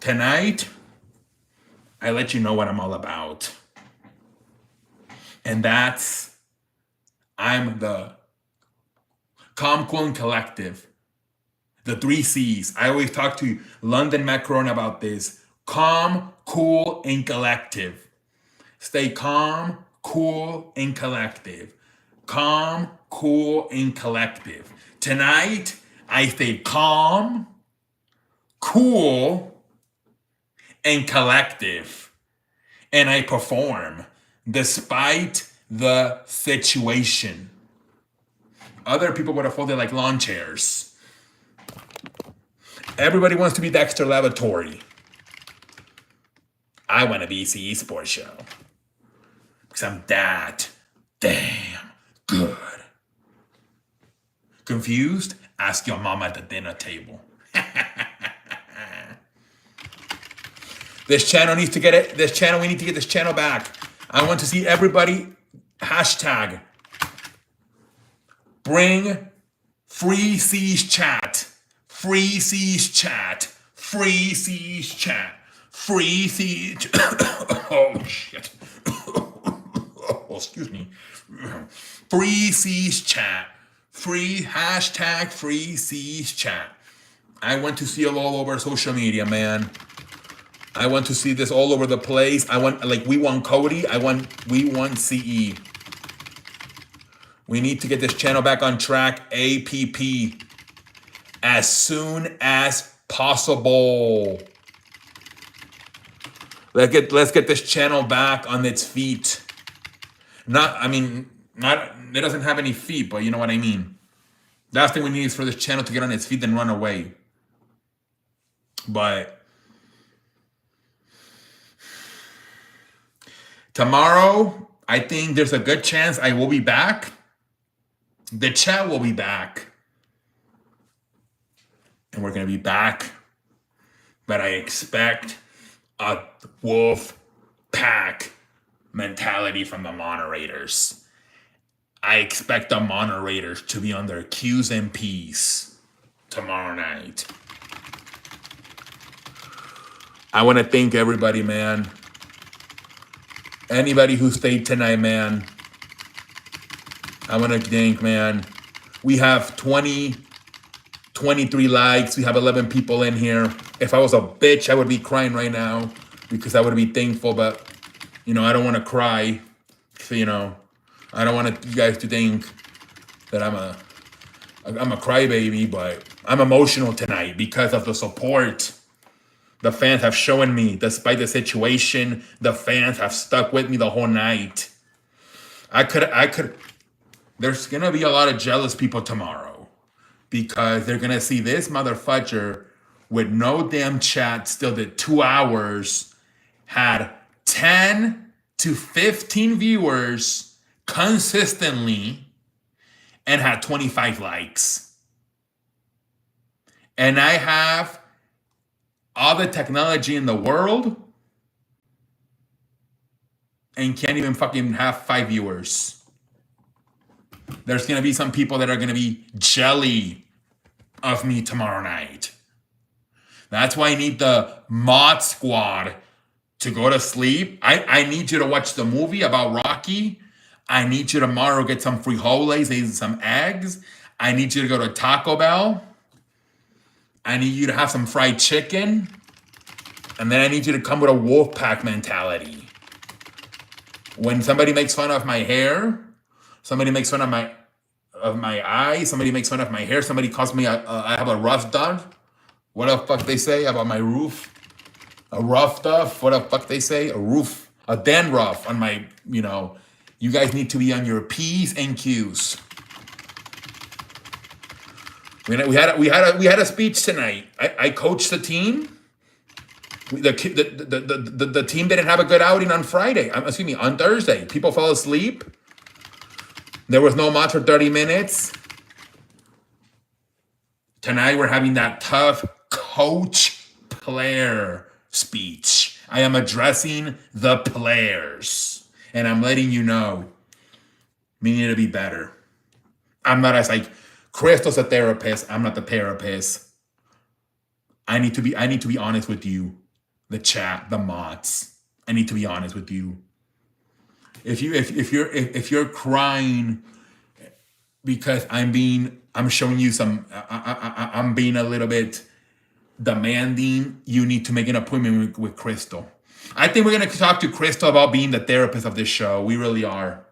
tonight. I let you know what I'm all about. And that's, I'm the calm, cool, and collective. The 3 C's. I always talk to London Macron about this. Calm, cool, and collective. Stay calm, cool, and collective. Calm, cool, and collective. Tonight, I stay calm, cool, and collective. And I perform despite the situation. Other people would have folded like lawn chairs. Everybody wants to be Dexter Laboratory. I want to be CE Sports Show. Because I'm that damn good. Confused? Ask your mom at the dinner table. This channel needs to get it. This channel, we need to get this channel back. I want to see everybody hashtag bring free C's chat. Free C's chat. Free C's chat. Free C's. Oh shit. Oh, excuse me. Free C's chat. Free hashtag free C's chat. I want to see it all over social media, man. I want to see this all over the place. I want, like, we want Cody. We want CE. We need to get this channel back on track. APP. As soon as possible. Let's get this channel back on its feet. It doesn't have any feet, but you know what I mean. The last thing we need is for this channel to get on its feet and run away. But tomorrow, I think there's a good chance I will be back. The chat will be back. And we're going to be back. But I expect a wolf pack mentality from the moderators. I expect the moderators to be on their Q's and P's tomorrow night. I want to thank everybody, man. Anybody who stayed tonight, man. I want to thank, man. We have 23 likes. We have 11 people in here. If I was a bitch, I would be crying right now because I would be thankful, but, I don't want to cry. So, I don't want you guys to think that I'm a crybaby, but I'm emotional tonight because of the support the fans have shown me. Despite the situation, the fans have stuck with me the whole night. There's going to be a lot of jealous people tomorrow because they're going to see this motherfucker with no damn chat, still did 2 hours, had 10 to 15 viewers consistently, and had 25 likes. And I have all the technology in the world and can't even fucking have 5 viewers. There's going to be some people that are going to be jelly of me tomorrow night. That's why I need the mod squad to go to sleep. I need you to watch the movie about Rocky. I need you tomorrow to get some frijoles and some eggs. I need you to go to Taco Bell. I need you to have some fried chicken. And then I need you to come with a wolf pack mentality. When somebody makes fun of my hair, somebody makes fun of my eyes, somebody makes fun of my hair, somebody calls me I have a rough done. What the fuck they say about my roof? A rough stuff? What the fuck they say? A dandruff on my, you guys need to be on your P's and Q's. We had a speech tonight. I coached the team. The team didn't have a good outing on on Thursday. People fell asleep. There was no match for 30 minutes. Tonight we're having that tough coach player speech. I am addressing the players. And I'm letting you know we need to be better. I'm not as like Crystal's a therapist. I'm not the therapist. I need to be honest with you. The chat, the mods. I need to be honest with you. If you're crying because I'm showing you some, I'm being a little bit demanding, you need to make an appointment with Crystal. I think we're gonna talk to Crystal about being the therapist of this show. We really are.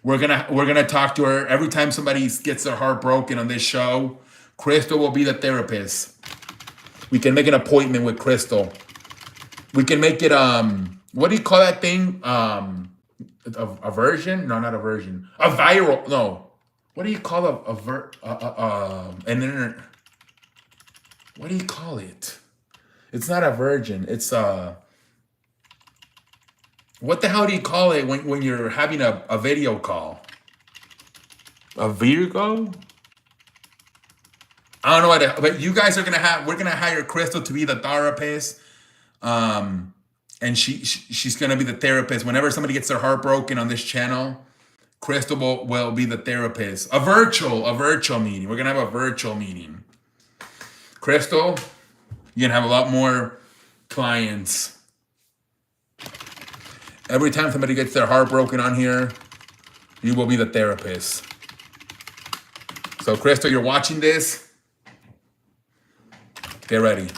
We're gonna talk to her every time somebody gets their heart broken on this show. Crystal will be the therapist. We can make an appointment with Crystal. We can make it what do you call that thing? A version? No, not a version. A viral. No. What do you call an internet? What do you call it? It's not a virgin. It's what the hell do you call it when you're having a video call? A Virgo? I don't know what, but you guys are we're gonna hire Crystal to be the therapist. And she's gonna be the therapist. Whenever somebody gets their heart broken on this channel, Crystal will be the therapist. A virtual meeting. We're gonna have a virtual meeting. Crystal, you're gonna have a lot more clients. Every time somebody gets their heart broken on here, you will be the therapist. So Crystal, you're watching this. Get ready.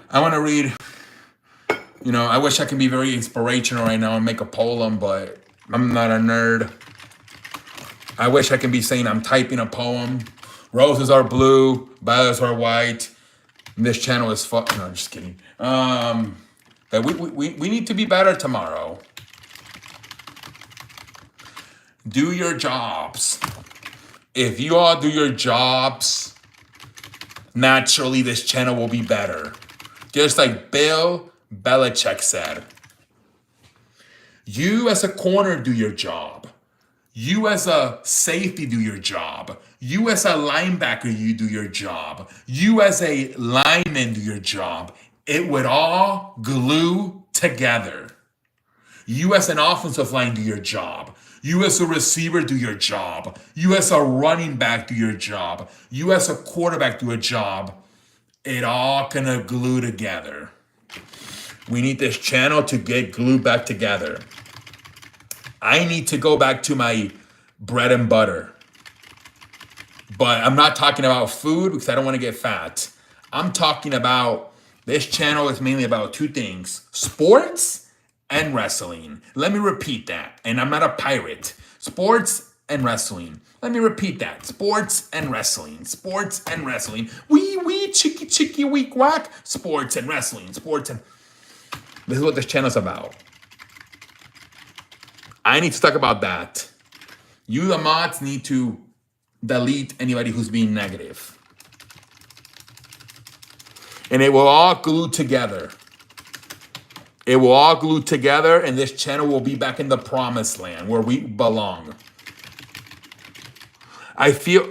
I want to read, I wish I could be very inspirational right now and make a poem, but I'm not a nerd. I wish I could be saying I'm typing a poem. Roses are blue, violets are white. And this channel is No, I'm just kidding. That we need to be better tomorrow. Do your jobs. If you all do your jobs, naturally this channel will be better. Just like Bill Belichick said. You as a corner do your job. You as a safety do your job. You as a linebacker, you do your job. You as a lineman do your job. It would all glue together. You as an offensive line do your job. You as a receiver do your job. You as a running back do your job. You as a quarterback do a job. It all gonna glue together. We need this channel to get glued back together. I need to go back to my bread and butter. But I'm not talking about food because I don't want to get fat. I'm talking about, this channel is mainly about two things: sports and wrestling. Let me repeat that. And I'm not a pirate. Sports and wrestling. Let me repeat that. Sports and wrestling. Sports and wrestling. Wee, chicky, chicky, weak, whack. Sports and wrestling. Sports and... This is what this channel is about. I need to talk about that. You, the mods, need to delete anybody who's being negative. And it will all glue together. It will all glue together, and this channel will be back in the promised land where we belong. I feel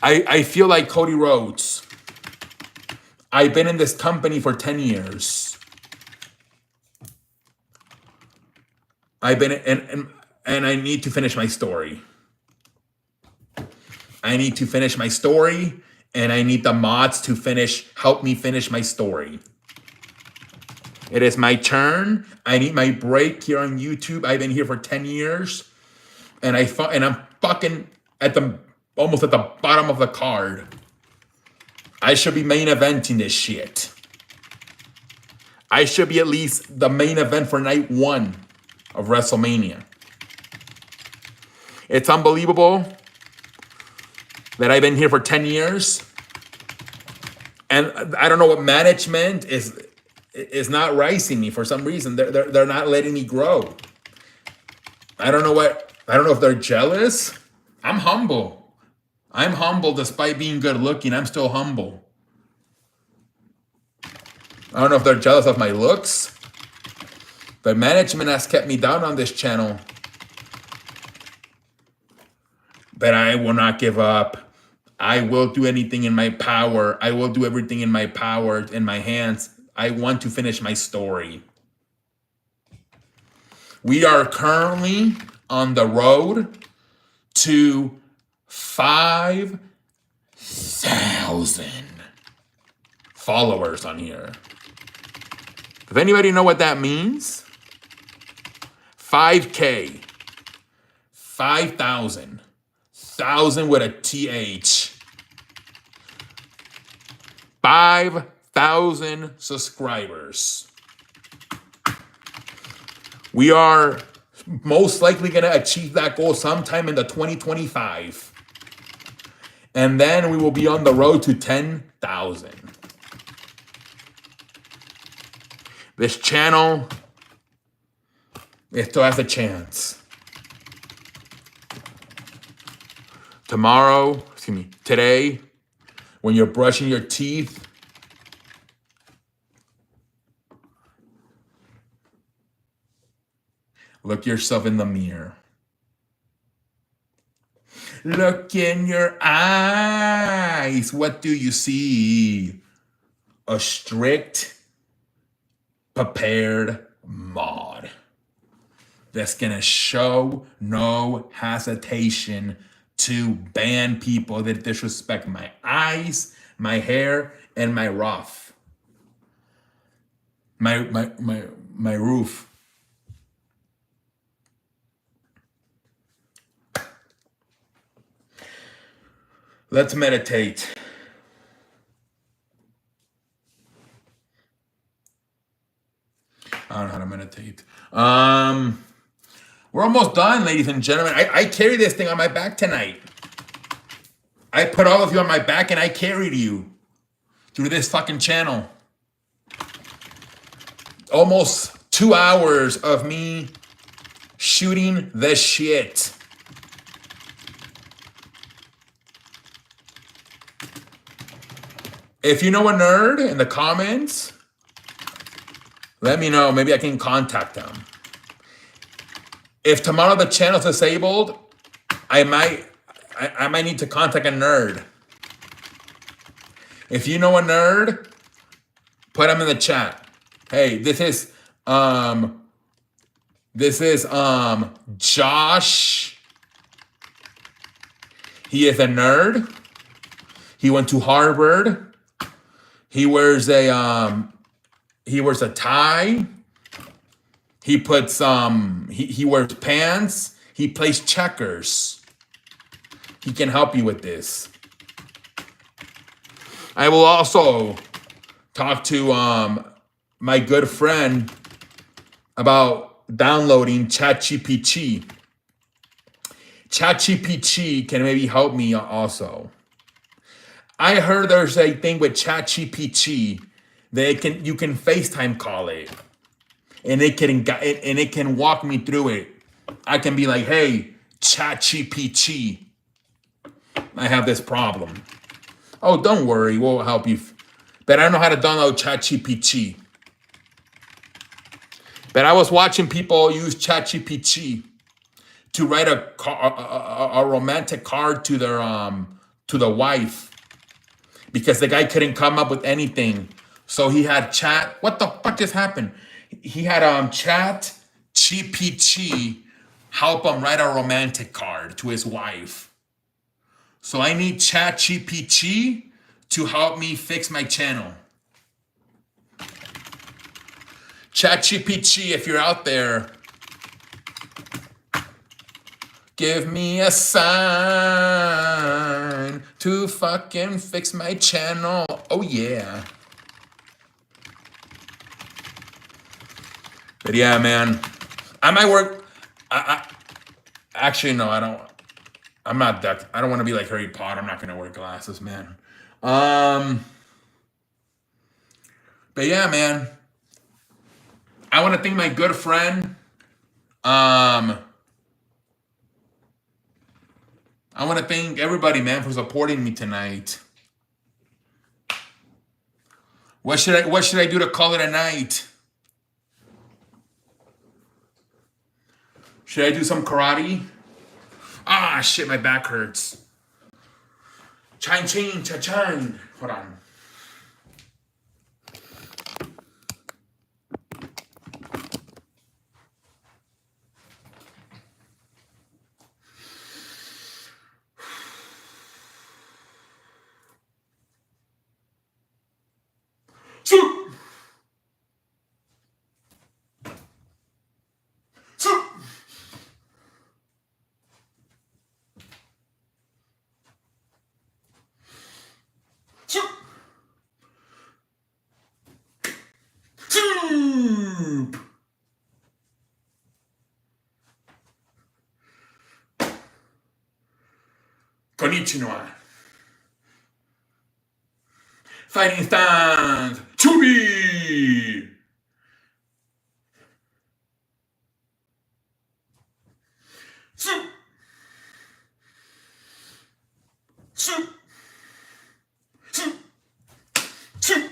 like Cody Rhodes. I've been in this company for 10 years. And I need to finish my story. I need to finish my story, and I need the mods to help me finish my story. It is my turn. I need my break here on YouTube. I've been here for 10 years, and I'm fucking almost at the bottom of the card. I should be main eventing this shit. I should be at least the main event for night 1 of WrestleMania. It's unbelievable that I've been here for 10 years, and I don't know what management is not rising me for some reason. They're not letting me grow. I don't know if they're jealous. I'm humble. I'm humble despite being good looking. I'm still humble. I don't know if they're jealous of my looks, but management has kept me down on this channel. But I will not give up. I will do anything in my power. I will do everything in my power, in my hands. I want to finish my story. We are currently on the road to 5,000 followers on here. If anybody know what that means, 5K, 5,000, 1,000 with a TH, 5,000 subscribers. We are most likely going to achieve that goal sometime in the 2025. And then we will be on the road to 10,000. This channel, it still has a chance. Today, when you're brushing your teeth, look yourself in the mirror. Look in your eyes. What do you see? A strict, prepared mod that's gonna show no hesitation to ban people that disrespect my eyes, my hair, and my roof. My roof. Let's meditate. I don't know how to meditate. We're almost done, ladies and gentlemen. I carry this thing on my back tonight. I put all of you on my back and I carried you through this fucking channel. Almost 2 hours of me shooting the shit. If you know a nerd in the comments, let me know. Maybe I can contact them. If tomorrow the channel's disabled, I might need to contact a nerd. If you know a nerd, put them in the chat. Hey, this is Josh. He is a nerd. He went to Harvard. He wears a tie. He puts he wears pants. He plays checkers. He can help you with this. I will also talk to my good friend about downloading ChatGPT. ChatGPT can maybe help me also. I heard there's a thing with ChatGPT that you can FaceTime call it, and it can walk me through it. I can be like, hey, ChatGPT, I have this problem. Oh, don't worry, we'll help you. But I don't know how to download ChatGPT. But I was watching people use ChatGPT to write a romantic card to their to the wife, because the guy couldn't come up with anything. So he had chat. What the fuck just happened? He had ChatGPT help him write a romantic card to his wife. So I need ChatGPT to help me fix my channel. ChatGPT, if you're out there, give me a sign to fucking fix my channel. Oh yeah. But yeah, man, I might work. Actually, no, I don't. I'm not that. I don't want to be like Harry Potter. I'm not gonna wear glasses, man. But yeah, man, I want to thank my good friend. I want to thank everybody, man, for supporting me tonight. What should I do to call it a night? Should I do some karate? Ah, shit, my back hurts. Chine, ching, cha-chine. Hold on. Konnichiwa. Fighting stance. Chubi. Soup. Soup. Soup. Soup.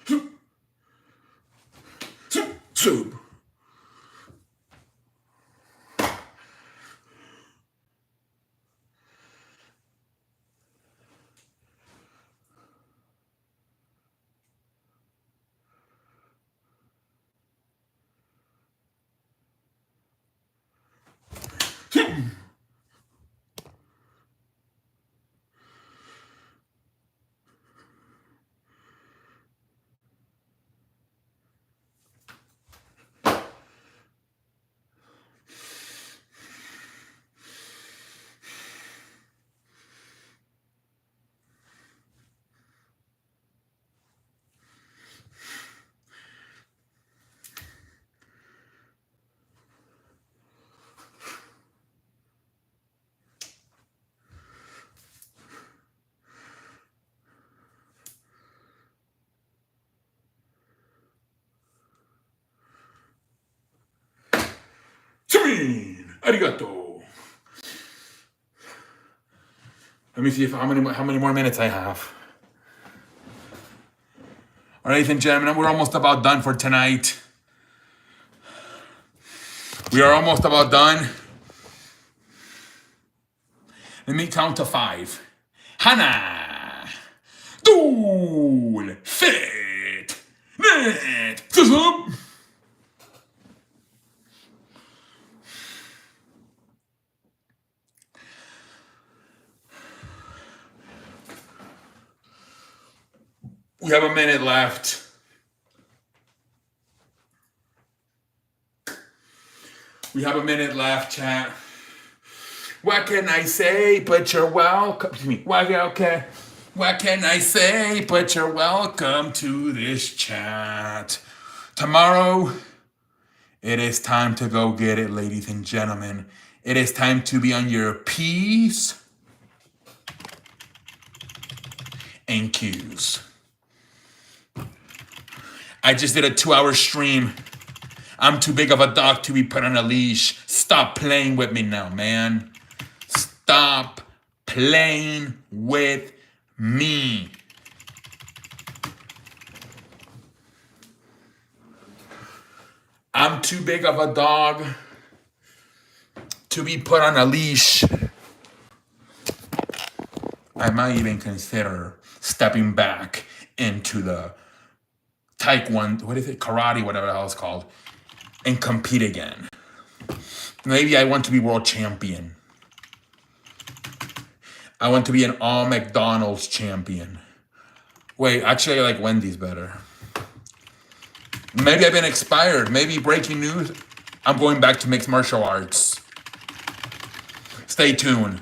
Soup. Soup. Soup. Arigato. Let me see how many more minutes I have. All right, ladies and gentlemen, we're almost about done for tonight. We are almost about done. Let me count to 5. Hana. Dul. Fit. Net. Zuzup. We have a minute left. We have a minute left, chat. What can I say but you're welcome? Excuse me. Okay. What can I say but you're welcome to this chat. Tomorrow, it is time to go get it, ladies and gentlemen. It is time to be on your P's and Q's. I just did a 2-hour stream. I'm too big of a dog to be put on a leash. Stop playing with me now, man. Stop playing with me. I'm too big of a dog to be put on a leash. I might even consider stepping back into the taekwondo, what is it, karate, whatever the hell it's called, and compete again. Maybe I want to be world champion. I want to be an all McDonald's champion. Wait, actually I like Wendy's better. Maybe I've been expired. Maybe breaking news, I'm going back to mixed martial arts. Stay tuned.